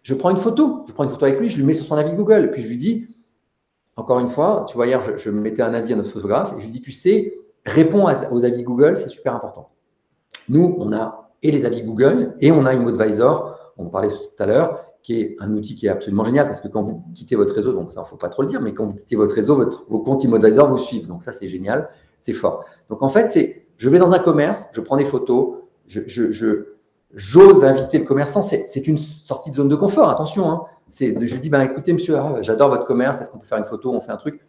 Je prends une photo. Je prends une photo avec lui. Je lui mets sur son avis Google. Et puis, je lui dis, encore une fois, tu vois, hier, je mettais un avis à notre photographe. Et je lui dis, tu sais, réponds aux avis Google. C'est super important. Nous, on a et les avis Google et on a ImmoAdvisor. On en parlait tout à l'heure, qui est un outil qui est absolument génial parce que quand vous quittez votre réseau, donc ça, il ne faut pas trop le dire, mais quand vous quittez votre réseau, vos comptes ImmoAdvisor vous suivent. Donc ça, c'est génial, c'est fort. Donc en fait, je vais dans un commerce, je prends des photos, j'ose inviter le commerçant. C'est une sortie de zone de confort, attention. Hein. Je dis, ben, écoutez, monsieur, j'adore votre commerce, est-ce qu'on peut faire une photo, on fait un truc?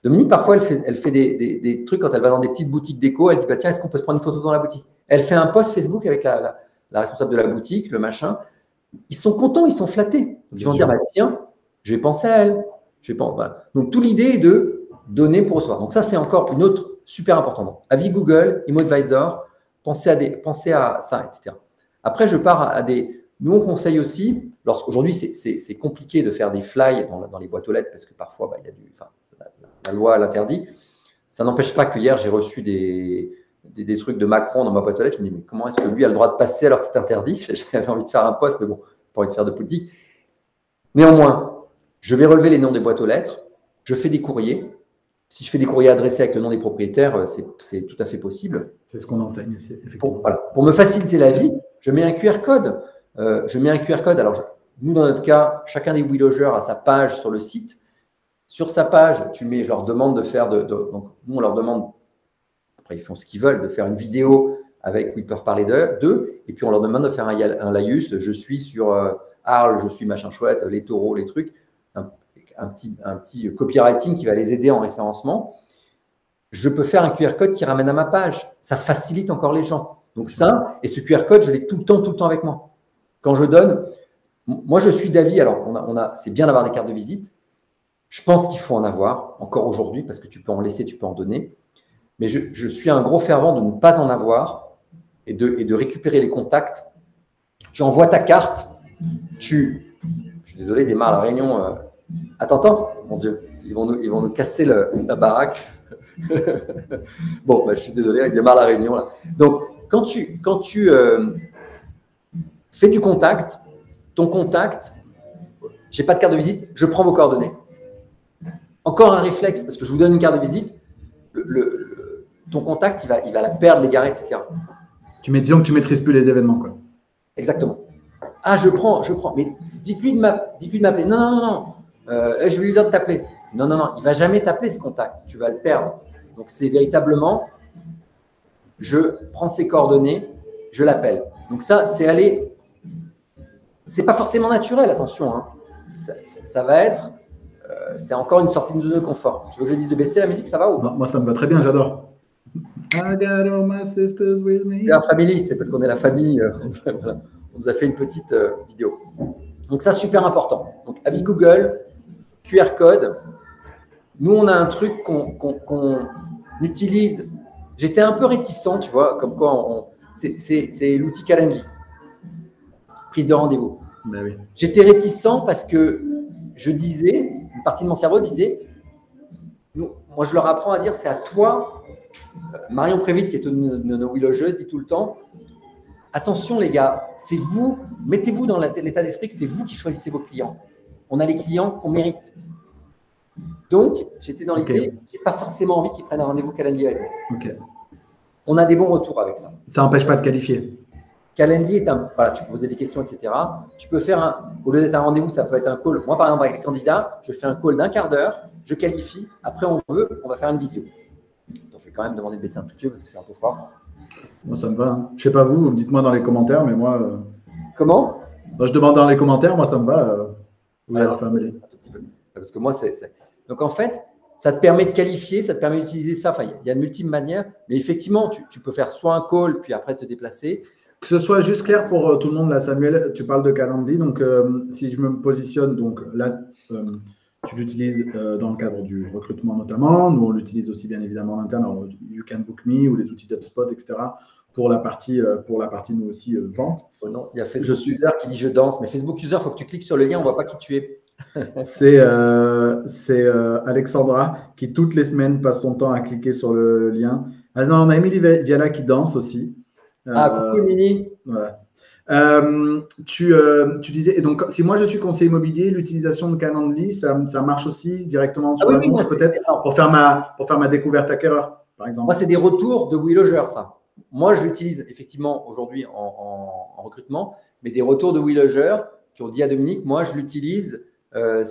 Dominique, parfois, elle fait des trucs quand elle va dans des petites boutiques déco, elle dit, bah, tiens, est-ce qu'on peut se prendre une photo dans la boutique? Elle fait un post Facebook avec la responsable de la boutique, le machin. Ils sont contents, ils sont flattés. Donc, ils vont dire, bah, tiens, je vais penser à elle. Voilà. Donc, toute l'idée est de donner pour recevoir. Donc, ça, c'est encore une autre super importante. Donc, avis Google, ImmoAdvisor, pensez à ça, etc. Après, je pars à des Nous, on conseille aussi, aujourd'hui, c'est compliqué de faire des fly dans les boîtes aux lettres parce que parfois, il y a la loi l'interdit. Ça n'empêche pas que hier, j'ai reçu des trucs de Macron dans ma boîte aux lettres. Je me dis, mais comment est-ce que lui a le droit de passer alors que c'est interdit? J'avais envie de faire un post, mais bon, pas envie de faire de politique. Néanmoins, je vais relever les noms des boîtes aux lettres. Je fais des courriers. Si je fais des courriers adressés avec le nom des propriétaires, c'est tout à fait possible. C'est ce qu'on enseigne ici, effectivement. Pour me faciliter la vie, je mets un QR code. Alors, nous, dans notre cas, chacun des WeLogeurs a sa page sur le site. Sur sa page, je leur demande de faire donc, nous, on leur demande, après, ils font ce qu'ils veulent, de faire une vidéo où ils peuvent parler d'eux. Et puis, on leur demande de faire un laïus. Je suis sur Arles, je suis machin chouette, les taureaux, les trucs. Un petit copywriting qui va les aider en référencement. Je peux faire un QR code qui ramène à ma page. Ça facilite encore les gens. Donc ça, et ce QR code, je l'ai tout le temps avec moi. Quand je donne, moi je suis d'avis, alors c'est bien d'avoir des cartes de visite. Je pense qu'il faut en avoir, encore aujourd'hui, parce que tu peux en laisser, tu peux en donner. Mais je suis un gros fervent de ne pas en avoir et de récupérer les contacts. Tu envoies ta carte, je suis désolé, démarre la réunion. Attends, mon Dieu, ils vont nous casser la baraque. Bon, je suis désolé, il démarre la réunion là. Donc, quand tu fais du contact, ton contact, j'ai pas de carte de visite, je prends vos coordonnées. Encore un réflexe, parce que je vous donne une carte de visite, ton contact, il va la perdre, l'égarer, etc. Disons que tu maîtrises plus les événements, quoi. Exactement. Ah, je prends. Mais dites-lui de m'appeler. Non. Je vais lui dire de t'appeler. Non. Il ne va jamais t'appeler ce contact. Tu vas le perdre. Donc, c'est véritablement, je prends ses coordonnées, je l'appelle. Donc, ça, c'est aller. Ce n'est pas forcément naturel, attention. Hein. Ça va être. C'est encore une sortie de zone de confort. Tu veux que je dise de baisser la musique, ça va ou pas? Moi, ça me va très bien, j'adore. I got all my sisters with me. La famille, c'est parce qu'on est la famille. Voilà. On nous a fait une petite vidéo. Donc ça, super important. Donc avis Google, QR code. Nous, on a un truc qu'on utilise. J'étais un peu réticent, tu vois, comme quoi c'est l'outil Calendly. Prise de rendez-vous. Ben oui. J'étais réticent parce que je disais, une partie de mon cerveau disait, moi je leur apprends à dire, c'est à toi. Marion Prévite, qui est une de nos WeLogeuses, dit tout le temps, attention les gars, c'est vous, mettez-vous dans l'état d'esprit que c'est vous qui choisissez vos clients. On a les clients qu'on mérite. Donc, j'étais dans l'idée, je n'ai pas forcément envie qu'ils prennent un rendez-vous Calendly avec moi. Okay. On a des bons retours avec ça. Ça n'empêche pas de qualifier. Calendly est voilà, tu peux poser des questions, etc. Tu peux faire au lieu d'être un rendez-vous, ça peut être un call. Moi, par exemple, avec les candidats, je fais un call d'1 quart d'heure, je qualifie. Après, on va faire une visio. Donc, je vais quand même demander de baisser un tout petit peu parce que c'est un peu fort. Moi, ça me va. Hein. Je ne sais pas vous dites-moi dans les commentaires, mais moi… Comment? Je demande dans les commentaires, moi, ça me va. Voilà, un tout petit peu. Parce que moi, Donc, en fait, ça te permet de qualifier, ça te permet d'utiliser ça. Enfin, il y a de multiples manières. Mais effectivement, tu peux faire soit un call, puis après te déplacer. Que ce soit juste clair pour tout le monde, là, Samuel, tu parles de Calendly. Donc, si je me positionne, donc là, tu l'utilises dans le cadre du recrutement notamment. Nous, on l'utilise aussi bien évidemment en interne, alors, You Can Book Me ou les outils d'HubSpot, etc. Pour la partie nous aussi, vente. Oh non, il y a Facebook User qui dit je danse. Mais Facebook User, il faut que tu cliques sur le lien, on ne voit pas qui tu es. C'est Alexandra qui, toutes les semaines, passe son temps à cliquer sur le lien. Ah non, on a Émilie Viala qui danse aussi. Coucou Émilie. Voilà. Tu disais, et donc, si moi je suis conseiller immobilier, l'utilisation de Calendly, ça marche aussi directement sur l'annonce, peut-être, pour faire ma découverte acquéreur, par exemple. Moi, c'est des retours de WeLogeurs, ça. Moi, je l'utilise effectivement aujourd'hui en recrutement, mais des retours de WeLogeurs qui ont dit à Dominique, moi, je l'utilise et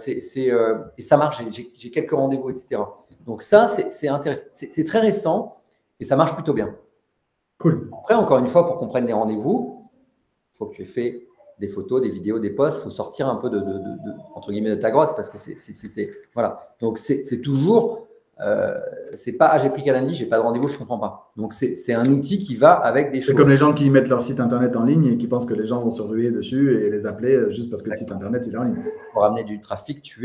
ça marche, j'ai quelques rendez-vous, etc. Donc ça, c'est intéressant. C'est très récent et ça marche plutôt bien. Cool. Après, encore une fois, pour qu'on prenne des rendez-vous, il faut que tu aies fait des photos, des vidéos, des posts. Il faut sortir un peu entre guillemets, de ta grotte parce que c'était… Voilà. Donc, c'est toujours… c'est pas j'ai pris Calendly, j'ai pas de rendez-vous, je comprends pas. Donc, c'est un outil qui va avec des choses. C'est comme les gens qui mettent leur site internet en ligne et qui pensent que les gens vont se ruer dessus et les appeler juste parce que le site internet il est en ligne. Pour ramener du trafic,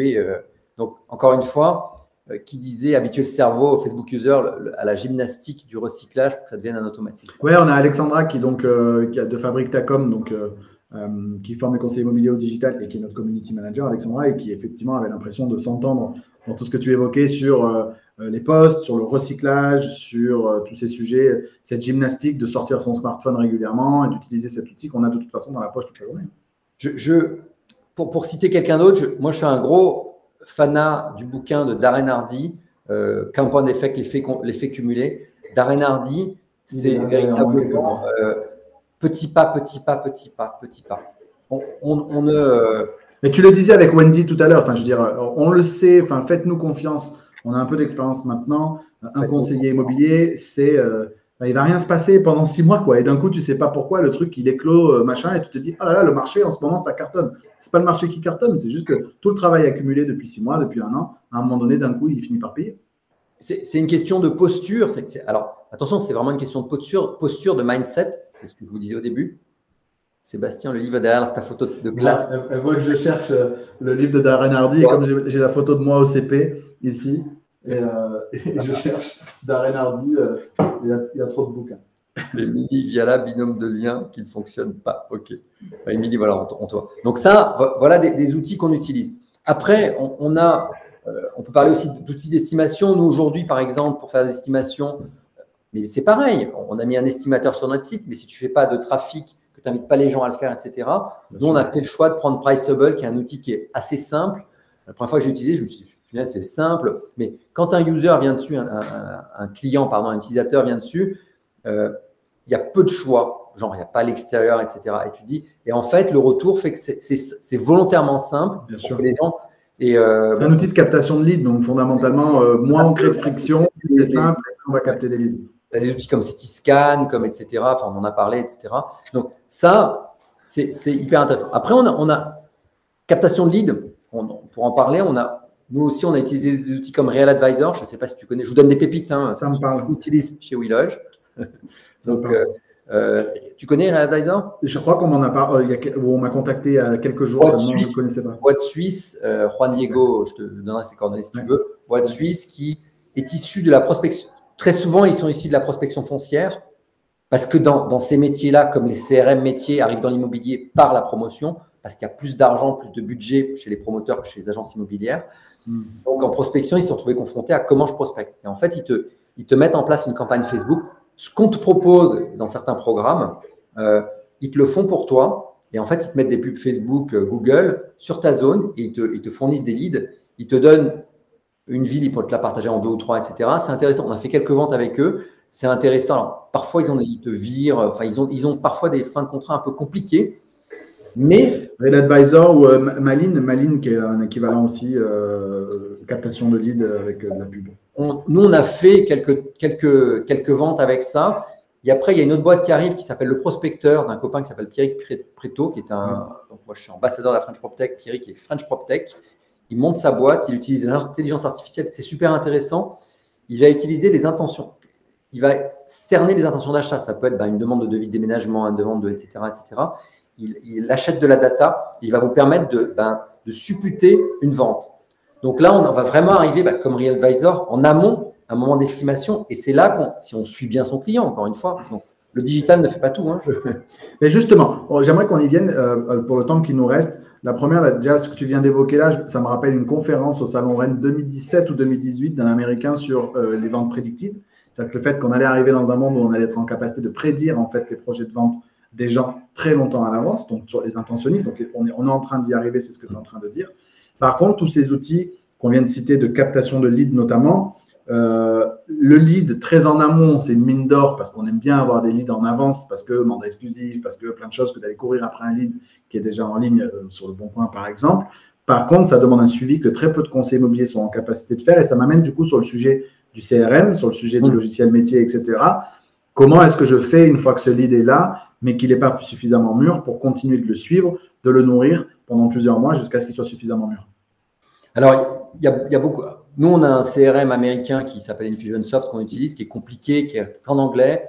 donc, encore une fois… qui disait habituer le cerveau au Facebook User à la gymnastique du recyclage pour que ça devienne un automatique. Oui, on a Alexandra qui de Fabrique Tacom, donc qui forme les conseillers immobiliers au digital et qui est notre community manager, Alexandra, et qui effectivement avait l'impression de s'entendre dans tout ce que tu évoquais sur les posts, sur le recyclage, sur tous ces sujets, cette gymnastique de sortir son smartphone régulièrement et d'utiliser cet outil qu'on a de toute façon dans la poche toute la journée. Pour citer quelqu'un d'autre, moi je suis un gros fanat du bouquin de Darren Hardy, Compound Effect, l'effet cumulé. Darren Hardy, c'est véritablement petit pas, petit pas, petit pas, petit pas. Mais tu le disais avec Wendy tout à l'heure, enfin, je veux dire, on le sait, enfin, faites-nous confiance. On a un peu d'expérience maintenant. Un conseiller immobilier, c'est, il ne va rien se passer pendant 6 mois, quoi. Et d'un coup, tu ne sais pas pourquoi le truc, il éclot, machin, et tu te dis, oh là là, le marché, en ce moment, ça cartonne. Ce n'est pas le marché qui cartonne, c'est juste que tout le travail accumulé depuis 6 mois, depuis 1 an, à un moment donné, d'un coup, il finit par payer. C'est une question de posture. Alors, attention, c'est vraiment une question de posture, de mindset. C'est ce que je vous disais au début. Sébastien, le livre derrière ta photo de classe. Elle voit que je cherche le livre de Darren Hardy, et comme j'ai la photo de moi au CP ici, et je cherche Darren Hardy, il y a trop de bouquins. Émilie, via binôme de lien qui ne fonctionne pas. OK. Émilie, voilà, on te voit. Donc ça, voilà des outils qu'on utilise. Après, on peut parler aussi d'outils d'estimation. Nous, aujourd'hui, par exemple, pour faire des estimations, mais c'est pareil, on a mis un estimateur sur notre site, mais si tu ne fais pas de trafic, que tu n'invites pas les gens à le faire, etc., nous, on a fait le choix de prendre Priceable, qui est un outil qui est assez simple. La première fois que j'ai utilisé, je me suis dit, c'est simple, mais quand un user vient dessus, un client, pardon, un utilisateur vient dessus, il y a peu de choix, genre il n'y a pas l'extérieur, etc. Et tu dis, et en fait, le retour fait que c'est volontairement simple pour que les gens. C'est un outil de captation de leads, donc fondamentalement, moins on crée de friction, plus c'est simple, on va capter des leads. Tu as des outils comme Cityscan, comme etc. Enfin, on en a parlé, etc. Donc, ça, c'est hyper intéressant. Après, on a captation de leads. Pour en parler, nous aussi, on a utilisé des outils comme Real Advisor. Je ne sais pas si tu connais. Je vous donne des pépites. Hein, ça me parle. On utilise chez WeLoge. Donc, tu connais Real Advisor? Je crois qu'on m'en a parlé. On m'a contacté il y a quelques jours. Boîte Suisse, je ne connaissais pas. Boîte Suisse, Juan Diego, je te donnerai ses coordonnées si tu veux. Boîte Suisse qui est issue de la prospection. Très souvent, ils sont issus de la prospection foncière parce que dans ces métiers-là, comme les CRM métiers arrivent dans l'immobilier par la promotion, parce qu'il y a plus d'argent, plus de budget chez les promoteurs que chez les agences immobilières. Donc, en prospection, ils se sont retrouvés confrontés à comment je prospecte. Et en fait, ils te mettent en place une campagne Facebook. Ce qu'on te propose dans certains programmes, ils te le font pour toi. Et en fait, ils te mettent des pubs Facebook, Google sur ta zone et ils te fournissent des leads. Ils te donnent une ville, ils peuvent te la partager en 2 ou 3, etc. C'est intéressant. On a fait quelques ventes avec eux. C'est intéressant. Alors, parfois, ils te virent. Enfin, ils ont parfois des fins de contrat un peu compliquées. Mais Real Advisor ou Maline, qui est un équivalent aussi, captation de lead avec de la pub. Nous, on a fait quelques ventes avec ça. Et après, il y a une autre boîte qui arrive qui s'appelle Le Prospecteur, d'un copain qui s'appelle Pierrick Préto, qui est donc moi, je suis ambassadeur de la French PropTech. Pierrick est French PropTech. Il monte sa boîte, il utilise l'intelligence artificielle. C'est super intéressant. Il va utiliser les intentions. Il va cerner les intentions d'achat. Ça peut être une demande de devis de déménagement, une demande de etc. etc. Il achète de la data. Il va vous permettre de supputer une vente. Donc là, on va vraiment arriver, comme Real Advisor, en amont, à un moment d'estimation. Et c'est là si on suit bien son client, encore une fois. Donc, le digital ne fait pas tout. Hein, Mais justement, j'aimerais qu'on y vienne pour le temps qui nous reste. La première, déjà, ce que tu viens d'évoquer là, ça me rappelle une conférence au Salon Rennes 2017 ou 2018 d'un Américain sur les ventes prédictives. C'est-à-dire que le fait qu'on allait arriver dans un monde où on allait être en capacité de prédire en fait les projets de vente des gens très longtemps à l'avance, donc sur les intentionnistes. Donc, on est en train d'y arriver, c'est ce que tu es en train de dire. Par contre, tous ces outils qu'on vient de citer de captation de leads notamment, le lead très en amont, c'est une mine d'or parce qu'on aime bien avoir des leads en avance, parce que mandat exclusif, parce que plein de choses que d'aller courir après un lead qui est déjà en ligne sur le bon coin par exemple. Par contre, ça demande un suivi que très peu de conseillers immobiliers sont en capacité de faire et ça m'amène du coup sur le sujet du CRM, sur le sujet du logiciel métier, etc. Comment est-ce que je fais une fois que ce lead est là, mais qu'il n'est pas suffisamment mûr pour continuer de le suivre, de le nourrir pendant plusieurs mois jusqu'à ce qu'il soit suffisamment mûr? Alors, il y a beaucoup. Nous, on a un CRM américain qui s'appelle Infusionsoft qu'on utilise, qui est compliqué, qui est en anglais.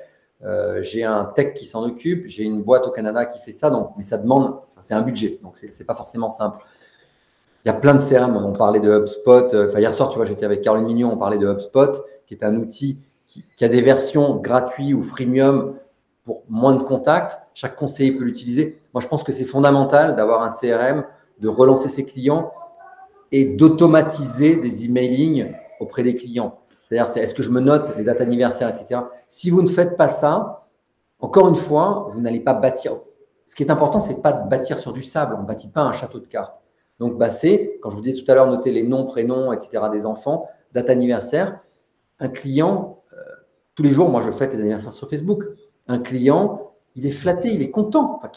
J'ai un tech qui s'en occupe. J'ai une boîte au Canada qui fait ça. Donc, mais ça demande, c'est un budget. Donc, ce n'est pas forcément simple. Il y a plein de CRM. On parlait de HubSpot. Hier soir, tu vois, j'étais avec Caroline Mignon. On parlait de HubSpot, qui est un outil qui a des versions gratuites ou freemium. pour moins de contacts. Chaque conseiller peut l'utiliser. Moi, je pense que c'est fondamental d'avoir un CRM, de relancer ses clients et d'automatiser des emailing auprès des clients. C'est-à-dire, est-ce que je me note les dates anniversaires, etc. Si vous ne faites pas ça, encore une fois, vous n'allez pas bâtir. Ce qui est important, ce n'est pas de bâtir sur du sable. On ne bâtit pas un château de cartes. Donc, c'est, quand je vous disais tout à l'heure, noter les noms, prénoms, etc. des enfants, date anniversaire. Un client, tous les jours, moi, je fête les anniversaires sur Facebook. Un client, il est flatté, il est content. Enfin,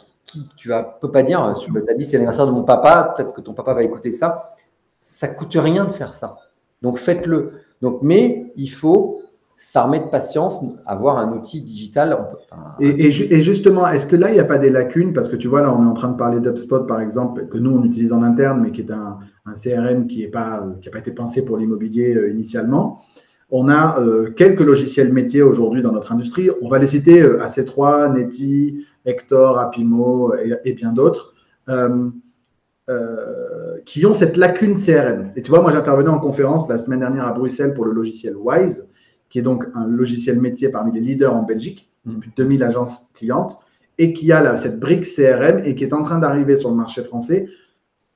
tu ne peux pas dire, tu as dit, c'est l'anniversaire de mon papa, peut-être que ton papa va écouter ça. Ça ne coûte rien de faire ça. Donc, faites-le. Donc, mais il faut s'armer de patience, avoir un outil digital. Et justement, est-ce que là, il n'y a pas des lacunes? Parce que tu vois, là, on est en train de parler d'HubSpot, par exemple, que nous, on utilise en interne, mais qui est un CRM qui n'a pas été pensé pour l'immobilier initialement. On a quelques logiciels métiers aujourd'hui dans notre industrie. On va les citer, AC3, Neti, Hector, Apimo et bien d'autres. Qui ont cette lacune CRM. Et tu vois, moi, j'intervenais en conférence la semaine dernière à Bruxelles pour le logiciel Wise, qui est donc un logiciel métier parmi les leaders en Belgique, plus de 2000 agences clientes, et qui a cette brique CRM et qui est en train d'arriver sur le marché français,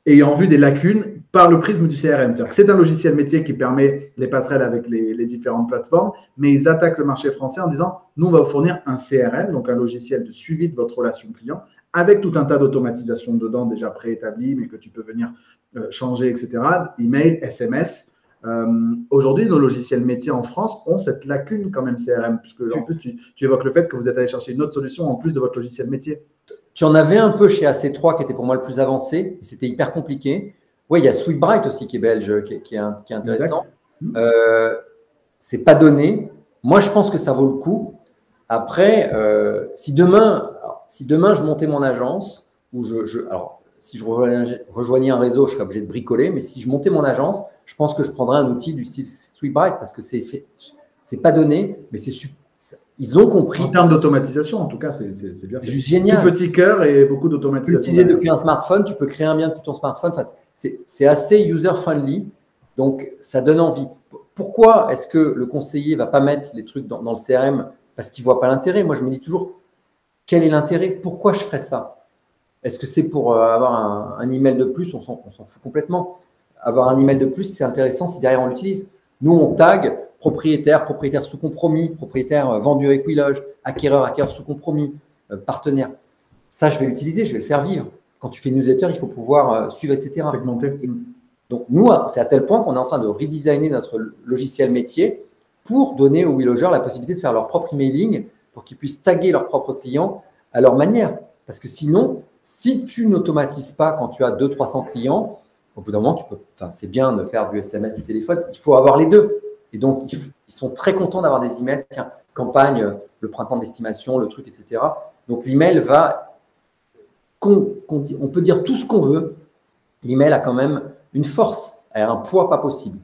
ayant vu des lacunes par le prisme du CRM. C'est-à-dire que c'est un logiciel métier qui permet les passerelles avec les différentes plateformes, mais ils attaquent le marché français en disant, nous, on va vous fournir un CRM, donc un logiciel de suivi de votre relation client, avec tout un tas d'automatisation dedans déjà préétabli, mais que tu peux venir changer, etc. Email, SMS. Aujourd'hui, nos logiciels métiers en France ont cette lacune quand même CRM, puisque en plus, tu évoques le fait que vous êtes allé chercher une autre solution en plus de votre logiciel métier. Tu en avais un peu chez AC3 qui était pour moi le plus avancé, et c'était hyper compliqué. Oui, il y a Sweetbright aussi qui est belge, qui est intéressant. C'est pas donné. Moi, je pense que ça vaut le coup. Après, si demain, je montais mon agence, ou alors, si je rejoignais un réseau, je serais obligé de bricoler, mais si je montais mon agence, je pense que je prendrais un outil du style Sweetbright parce que c'est pas donné, mais ils ont compris. En termes d'automatisation, en tout cas, c'est bien fait. C'est juste génial. Tout petit cœur et beaucoup d'automatisation. Utiliser depuis un smartphone, tu peux créer un lien depuis ton smartphone. Enfin, c'est assez user-friendly, donc ça donne envie. Pourquoi est-ce que le conseiller ne va pas mettre les trucs dans le CRM parce qu'il ne voit pas l'intérêt? Moi, je me dis toujours, quel est l'intérêt? Pourquoi je ferais ça? Est-ce que c'est pour avoir un email de plus? On s'en fout complètement. Avoir un email de plus, c'est intéressant si derrière on l'utilise. Nous, on tag propriétaire sous compromis, propriétaire vendu avec WeLoge, acquéreur sous compromis, partenaire. Ça, je vais l'utiliser, je vais le faire vivre. Quand tu fais une newsletter, il faut pouvoir suivre, etc. Segmenter. Donc, nous, c'est à tel point qu'on est en train de redesigner notre logiciel métier pour donner aux WeLogers la possibilité de faire leur propre emailing pour qu'ils puissent taguer leurs propres clients à leur manière. Parce que sinon, si tu n'automatises pas quand tu as 200-300 clients, au bout d'un moment, c'est bien de faire du SMS, du téléphone, il faut avoir les deux. Et donc, ils sont très contents d'avoir des emails. Tiens, campagne, le printemps d'estimation, le truc, etc. Donc, l'email va, on peut dire tout ce qu'on veut. L'email a quand même une force, elle a un poids pas possible.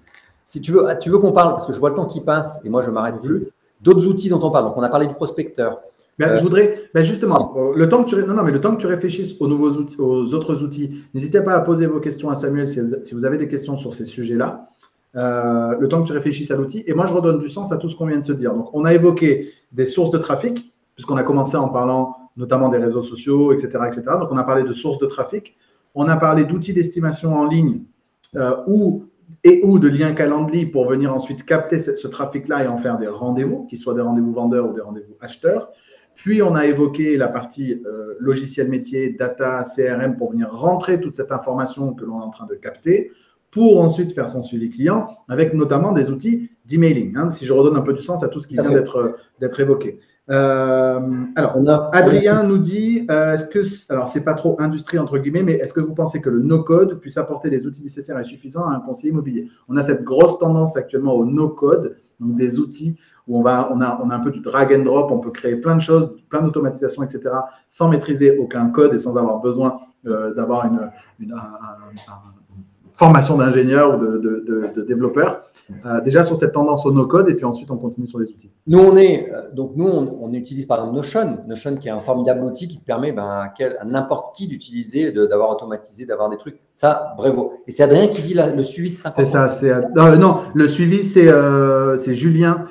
Si tu veux qu'on parle, parce que je vois le temps qui passe et moi, je ne m'arrête plus, d'autres outils dont on parle. Donc, on a parlé du prospecteur. Je voudrais, justement, le temps que tu réfléchisses aux nouveaux outils, aux autres outils, n'hésitez pas à poser vos questions à Samuel si vous avez des questions sur ces sujets-là. Le temps que tu réfléchisses à l'outil. Et moi, je redonne du sens à tout ce qu'on vient de se dire. Donc, on a évoqué des sources de trafic, puisqu'on a commencé en parlant notamment des réseaux sociaux, etc., etc. Donc, on a parlé de sources de trafic. On a parlé d'outils d'estimation en ligne ou de liens Calendly pour venir ensuite capter ce trafic-là et en faire des rendez-vous, qu'ils soient des rendez-vous vendeurs ou des rendez-vous acheteurs. Puis, on a évoqué la partie logiciel métier, data, CRM pour venir rentrer toute cette information que l'on est en train de capter pour ensuite faire son suivi client avec notamment des outils d'emailing. Si je redonne un peu du sens à tout ce qui vient d'être évoqué. Alors, Adrien nous dit, alors c'est pas trop industrie entre guillemets, mais est-ce que vous pensez que le no-code puisse apporter les outils nécessaires et suffisants à un conseiller immobilier? On a cette grosse tendance actuellement au no-code, donc des outils où on a un peu du drag and drop, on peut créer plein de choses, plein d'automatisation, etc., sans maîtriser aucun code et sans avoir besoin d'avoir une formation d'ingénieur ou de développeur. Déjà sur cette tendance au no-code et puis ensuite on continue sur les outils. Nous, on utilise par exemple Notion qui est un formidable outil qui te permet à n'importe qui d'utiliser, d'avoir automatisé, d'avoir des trucs. Ça, bravo. Et c'est Adrien qui dit le suivi, c'est 50. C'est ça. Non, le suivi, c'est Julien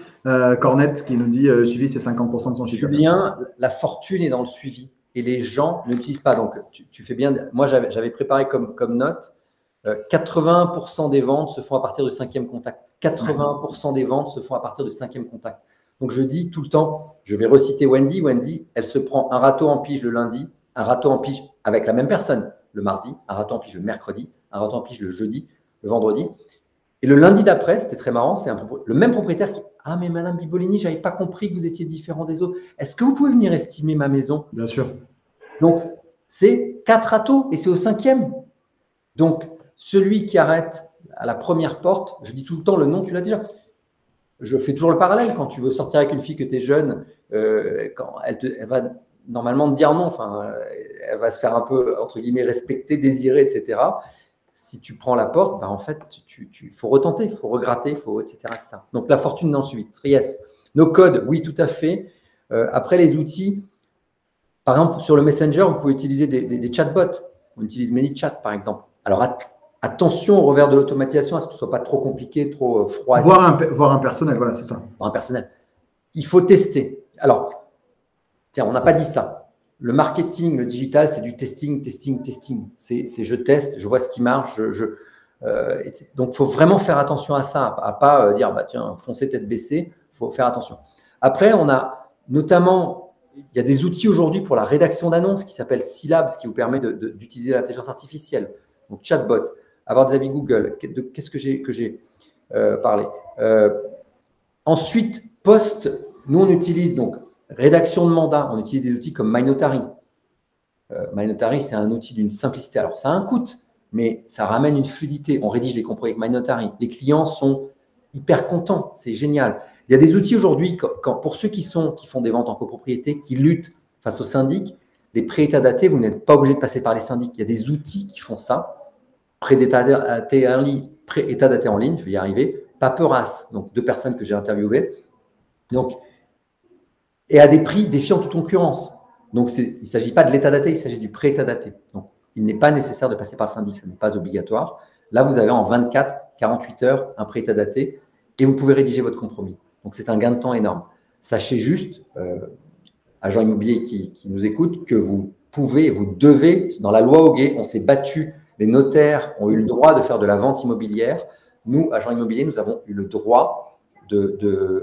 Cornette qui nous dit le suivi, c'est 50% de son chiffre. Julien, la fortune est dans le suivi et les gens ne l'utilisent pas. Donc, tu fais bien. Moi, j'avais préparé comme note 80% des ventes se font à partir du 5e contact. 80% des ventes se font à partir du 5e contact. Donc, je dis tout le temps, je vais reciter Wendy. Wendy, elle se prend un râteau en pige le lundi, un râteau en pige avec la même personne le mardi, un râteau en pige le mercredi, un râteau en pige le jeudi, le vendredi. Et le lundi d'après, c'était très marrant, c'est le même propriétaire qui « Ah, mais Madame Bibolini, je n'avais pas compris que vous étiez différent des autres. Est-ce que vous pouvez venir estimer ma maison ?» Bien sûr. Donc, c'est 4 râteaux et c'est au 5e. Donc, celui qui arrête à la première porte, je dis tout le temps le nom, tu l'as déjà. Je fais toujours le parallèle. Quand tu veux sortir avec une fille que tu es jeune, quand elle va normalement te dire non. Enfin, elle va se faire un peu, entre guillemets, respecter, désirer, etc. Si tu prends la porte, ben en fait, il faut retenter, il faut regratter, etc., etc. Donc, la fortune dans le suivi. Yes. Nos codes, oui, tout à fait. Après, les outils, par exemple, sur le Messenger, vous pouvez utiliser des chatbots. On utilise ManyChat, par exemple. Alors, attention au revers de l'automatisation, à ce que ce ne soit pas trop compliqué, trop froid. Voir un personnel, voilà, c'est ça. Voir un personnel. Il faut tester. Alors, tiens, on n'a pas dit ça. Le marketing, le digital, c'est du testing, testing, testing. C'est je teste, je vois ce qui marche. Donc, il faut vraiment faire attention à ça, à ne pas dire, bah, tiens, foncer tête baissée. Il faut faire attention. Après, on a notamment, il y a des outils aujourd'hui pour la rédaction d'annonces qui s'appellent Syllabs, qui vous permet d'utiliser l'intelligence artificielle. Donc, chatbot, avoir des avis Google. Qu'est-ce que j'ai parlé Ensuite, post, nous, on utilise donc rédaction de mandat, on utilise des outils comme MyNotary. MyNotary, c'est un outil d'une simplicité. Alors, ça a un coût, mais ça ramène une fluidité. On rédige les compromis avec MyNotary. Les clients sont hyper contents. C'est génial. Il y a des outils aujourd'hui, pour ceux qui font des ventes en copropriété, qui luttent face aux syndics, les pré-états datés, vous n'êtes pas obligé de passer par les syndics. Il y a des outils qui font ça. Pré-état daté en ligne, je vais y arriver. Paperas, donc 2 personnes que j'ai interviewées. Donc, et à des prix défiant toute concurrence. Donc, il ne s'agit pas de l'état daté, il s'agit du pré-état daté. Donc, il n'est pas nécessaire de passer par le syndic, ça n'est pas obligatoire. Là, vous avez en 24, 48 heures un pré-état daté et vous pouvez rédiger votre compromis. Donc, c'est un gain de temps énorme. Sachez juste, agents immobiliers qui nous écoutent, que vous pouvez, vous devez, dans la loi Hoguet, on s'est battu, les notaires ont eu le droit de faire de la vente immobilière. Nous, agents immobiliers, nous avons eu le droit de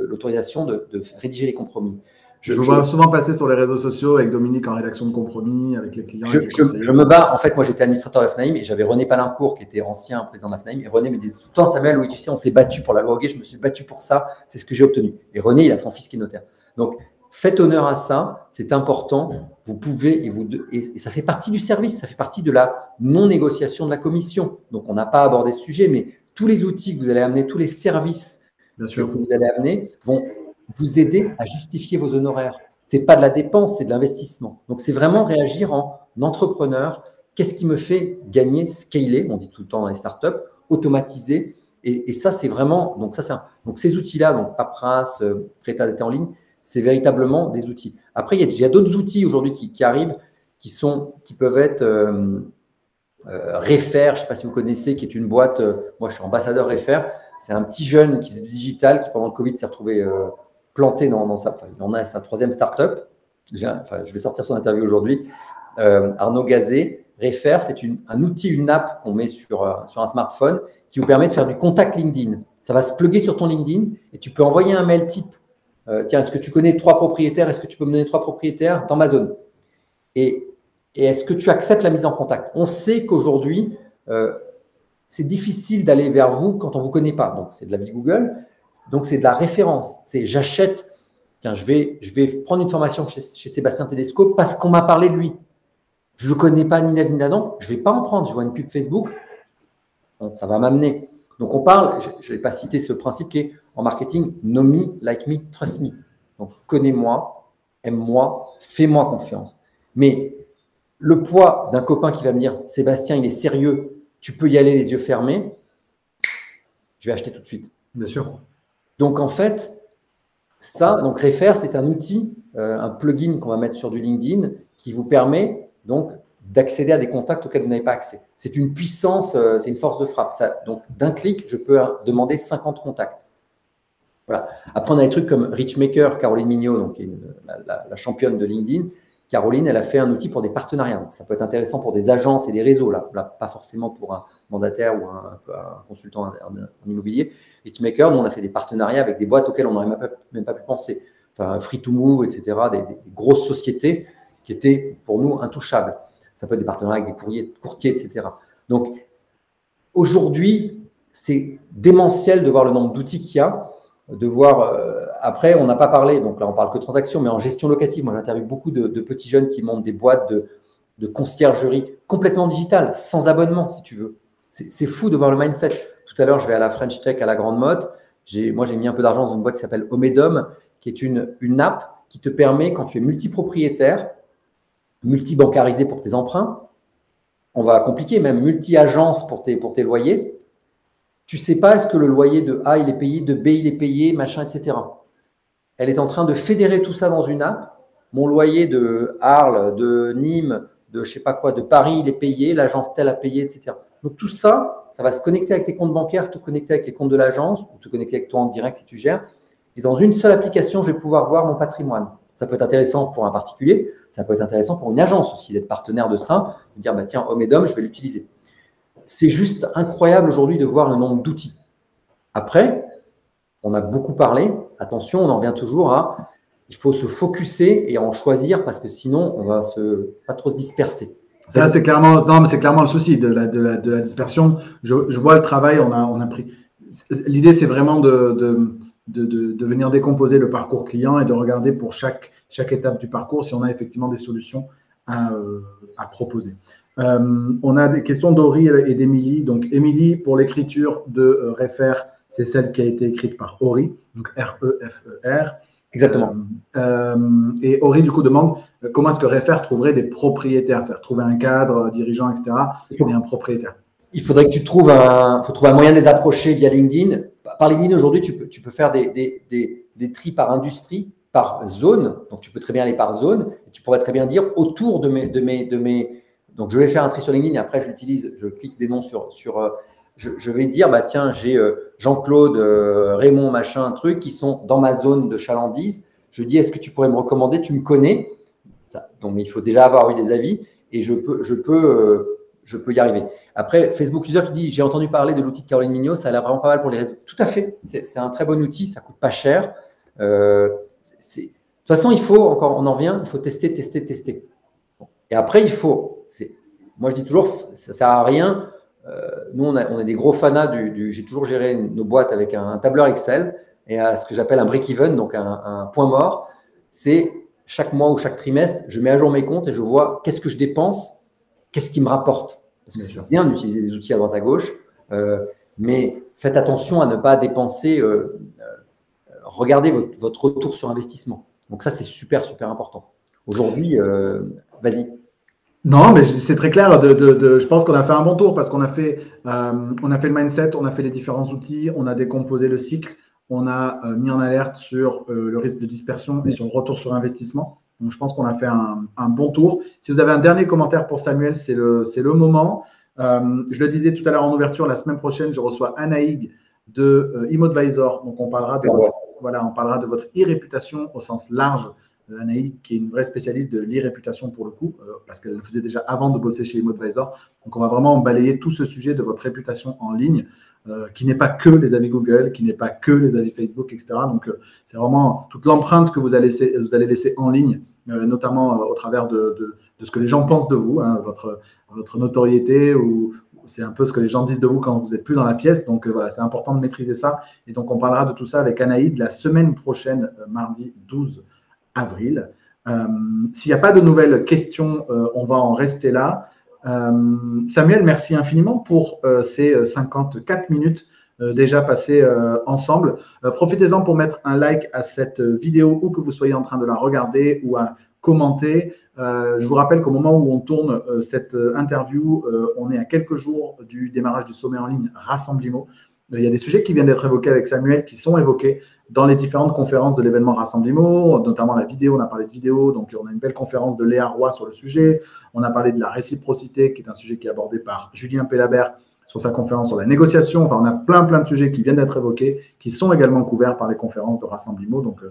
l'autorisation de rédiger les compromis. Je vois souvent passer sur les réseaux sociaux avec Dominique en rédaction de compromis, avec les clients. Je me bats. En fait, moi, j'étais administrateur de la FNAIM et j'avais René Palincourt qui était ancien président de la FNAIM. Et René me disait tout le temps, Samuel, oui, tu sais, on s'est battu pour la loi Hoguet, je me suis battu pour ça, c'est ce que j'ai obtenu. Et René, il a son fils qui est notaire. Donc, faites honneur à ça, c'est important. Vous pouvez, et ça fait partie du service, ça fait partie de la non-négociation de la commission. Donc, on n'a pas abordé ce sujet, mais tous les outils que vous allez amener, tous les services que vous allez amener vont vous aider à justifier vos honoraires. Ce n'est pas de la dépense, c'est de l'investissement. Donc, c'est vraiment réagir en entrepreneur. Qu'est-ce qui me fait gagner, scaler, on dit tout le temps dans les startups, automatiser. Et ça, c'est vraiment… Donc, ces outils-là, donc Papras, pré-état daté en ligne, c'est véritablement des outils. Après, il y a d'autres outils aujourd'hui qui arrivent, qui peuvent être… Refer, je ne sais pas si vous connaissez, qui est une boîte, moi je suis ambassadeur Refer, c'est un petit jeune qui faisait du digital, qui pendant le Covid s'est retrouvé planté dans sa 3e startup. Je vais sortir son interview aujourd'hui. Arnaud Gazet, Refer, c'est un outil, une app qu'on met sur un smartphone qui vous permet de faire du contact LinkedIn. Ça va se plugger sur ton LinkedIn et tu peux envoyer un mail type. Tiens, est-ce que tu connais 3 propriétaires? Est-ce que tu peux me donner 3 propriétaires dans ma zone? Et est-ce que tu acceptes la mise en contact? On sait qu'aujourd'hui, c'est difficile d'aller vers vous quand on ne vous connaît pas. Donc, c'est de la vie Google. Donc, c'est de la référence. C'est j'achète, tiens, je vais prendre une formation chez Sébastien Tedesco parce qu'on m'a parlé de lui. Je ne le connais pas ni Neve ni Adam. Je ne vais pas en prendre. Je vois une pub Facebook. Donc, ça va m'amener. Donc, on parle, je ne vais pas citer ce principe qui est en marketing, know me, like me, trust me. Donc, connais-moi, aime-moi, fais-moi confiance. Mais le poids d'un copain qui va me dire « Sébastien, il est sérieux, tu peux y aller les yeux fermés », je vais acheter tout de suite. Bien sûr. Donc, en fait, ça, donc Refer, c'est un outil, un plugin qu'on va mettre sur du LinkedIn qui vous permet donc d'accéder à des contacts auxquels vous n'avez pas accès. C'est une puissance, c'est une force de frappe. Donc, d'un clic, je peux demander 50 contacts. Voilà. Après, on a des trucs comme Richmaker, Caroline Mignot, donc, qui est la championne de LinkedIn. Caroline, elle a fait un outil pour des partenariats. Donc, ça peut être intéressant pour des agences et des réseaux, là pas forcément pour un mandataire ou un consultant en immobilier. Richmaker, nous, on a fait des partenariats avec des boîtes auxquelles on n'aurait même pas pu penser. Enfin, Free to Move, etc., des grosses sociétés qui étaient pour nous intouchables. Ça peut être des partenariats avec des courtiers, etc. Donc, aujourd'hui, c'est démentiel de voir le nombre d'outils qu'il y a, de voir, après, on n'a pas parlé, donc là, on parle que de transactions, mais en gestion locative, moi, j'interviewe beaucoup de petits jeunes qui montent des boîtes de conciergerie complètement digitales, sans abonnement, si tu veux. C'est fou de voir le mindset. Tout à l'heure, je vais à la French Tech, à la Grande Motte. Moi, j'ai mis un peu d'argent dans une boîte qui s'appelle Omedom, qui est une app qui te permet, quand tu es multipropriétaire, multi-bancarisé pour tes emprunts, on va compliquer, même multi-agence pour tes loyers. Tu ne sais pas est-ce que le loyer de A, il est payé, de B, il est payé, machin, etc. Elle est en train de fédérer tout ça dans une app. Mon loyer de Arles, de Nîmes, de je ne sais pas quoi, de Paris, il est payé, l'agence telle a payé, etc. Donc tout ça, ça va se connecter avec tes comptes bancaires, te connecter avec les comptes de l'agence, ou te connecter avec toi en direct si tu gères. Et dans une seule application, je vais pouvoir voir mon patrimoine. Ça peut être intéressant pour un particulier, ça peut être intéressant pour une agence aussi, d'être partenaire de ça, de dire, bah, tiens, Omedom, je vais l'utiliser. C'est juste incroyable aujourd'hui de voir le nombre d'outils. Après, on a beaucoup parlé. Attention, on en revient toujours à il faut se focuser et en choisir parce que sinon, on va pas trop se disperser. Ça, c'est clairement, non, mais c'est clairement le souci de la dispersion. Je vois le travail, on a pris. L'idée, c'est vraiment de venir décomposer le parcours client et de regarder pour chaque étape du parcours si on a effectivement des solutions à proposer. On a des questions d'Aury et d'Émilie. Donc, Émilie, pour l'écriture de Refer, c'est celle qui a été écrite par Aury, donc R-E-F-E-R. Exactement. Et Aury, du coup, demande comment est-ce que Refer trouverait des propriétaires, c'est-à-dire trouver un cadre, dirigeant, etc., et un propriétaire. Il faudrait que tu trouves faut trouver un moyen de les approcher via LinkedIn. Par LinkedIn, aujourd'hui, tu peux faire des tris par industrie, par zone. Donc, tu peux très bien aller par zone. Et tu pourrais très bien dire autour de mes. Donc, je vais faire un tri sur LinkedIn et après, je l'utilise. Je clique des noms je vais dire, bah, tiens, j'ai Jean-Claude, Raymond, machin, un truc qui sont dans ma zone de chalandise. Je dis, est-ce que tu pourrais me recommander? Tu me connais. Donc, il faut déjà avoir eu des avis et je peux y arriver. Après, Facebook User qui dit, j'ai entendu parler de l'outil de Caroline Mignot, ça a l'air vraiment pas mal pour les réseaux. Tout à fait. C'est un très bon outil, ça coûte pas cher. De toute façon, on en revient, il faut tester. Et après, moi je dis toujours, ça sert à rien. Nous, on est des gros fanats j'ai toujours géré nos boîtes avec un tableur Excel et à ce que j'appelle un break-even, donc un point mort. C'est chaque mois ou chaque trimestre, je mets à jour mes comptes et je vois qu'est-ce que je dépense, qu'est-ce qui me rapporte. Parce que c'est bien d'utiliser des outils à droite à gauche, mais faites attention à ne pas dépenser. Regardez votre retour sur investissement. Donc ça, c'est super, super important. Aujourd'hui, vas-y. Non, mais c'est très clair. Je pense qu'on a fait un bon tour parce qu'on a fait le mindset, on a fait les différents outils, on a décomposé le cycle, on a mis en alerte sur le risque de dispersion et sur le retour sur investissement. Donc, je pense qu'on a fait un bon tour. Si vous avez un dernier commentaire pour Samuel, c'est le moment. Je le disais tout à l'heure en ouverture, la semaine prochaine, je reçois Anaïg de ImmoAdvisor. Donc, on parlera de votre e-réputation au sens large. Anaïg, qui est une vraie spécialiste de l'e-réputation pour le coup, parce qu'elle le faisait déjà avant de bosser chez ImmoAdvisor. Donc, on va vraiment balayer tout ce sujet de votre réputation en ligne, qui n'est pas que les avis Google, qui n'est pas que les avis Facebook, etc. Donc, c'est vraiment toute l'empreinte que vous allez laisser en ligne, notamment au travers de ce que les gens pensent de vous, hein, votre notoriété, ou c'est un peu ce que les gens disent de vous quand vous n'êtes plus dans la pièce. Donc, voilà, c'est important de maîtriser ça. Et donc, on parlera de tout ça avec Anaïg la semaine prochaine, mardi 12 avril. S'il n'y a pas de nouvelles questions, on va en rester là. Samuel, merci infiniment pour ces 54 minutes déjà passées ensemble. Profitez-en pour mettre un like à cette vidéo ou que vous soyez en train de la regarder ou à commenter. Je vous rappelle qu'au moment où on tourne cette interview, on est à quelques jours du démarrage du sommet en ligne Rassemblimo. Il y a des sujets qui viennent d'être évoqués avec Samuel, qui sont évoqués dans les différentes conférences de l'événement Rassemblimo, notamment la vidéo, on a parlé de vidéo, donc on a une belle conférence de Léa Roy sur le sujet, on a parlé de la réciprocité, qui est un sujet qui est abordé par Julien Pellabert sur sa conférence sur la négociation. Enfin, on a plein de sujets qui viennent d'être évoqués, qui sont également couverts par les conférences de Rassemblimo. Donc,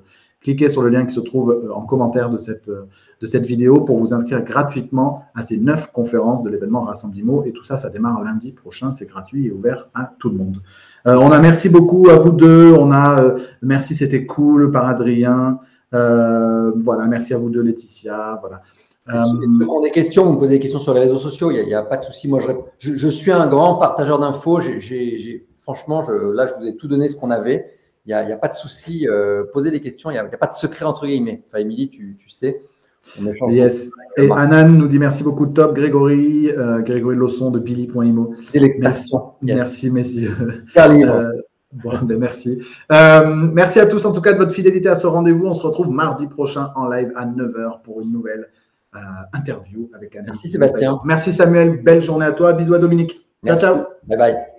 cliquez sur le lien qui se trouve en commentaire de cette vidéo pour vous inscrire gratuitement à ces 9 conférences de l'événement Rassemblimo. Et tout ça, ça démarre lundi prochain. C'est gratuit et ouvert à tout le monde. On a merci beaucoup à vous deux. On a merci, c'était cool par Adrien. Voilà, merci à vous deux, Laetitia. Voilà. Ceux qui ont des questions, vous me posez des questions sur les réseaux sociaux, il n'y a pas de souci. Moi, je suis un grand partageur d'infos. Franchement, là, je vous ai tout donné ce qu'on avait. Il n'y a pas de souci. Posez des questions. Il n'y a pas de secret entre guillemets. Enfin, Émilie, tu sais. Yes. Et Anan nous dit merci beaucoup, top. Grégory Losson de Billy.imo. C'est l'expression. Merci, messieurs. Bon, ben merci. Merci à tous en tout cas de votre fidélité à ce rendez-vous. On se retrouve mardi prochain en live à 9h pour une nouvelle interview avec Anan. Merci Sébastien. Merci Samuel. Belle journée à toi. Bisous à Dominique. Merci. Ciao, ciao. Bye bye.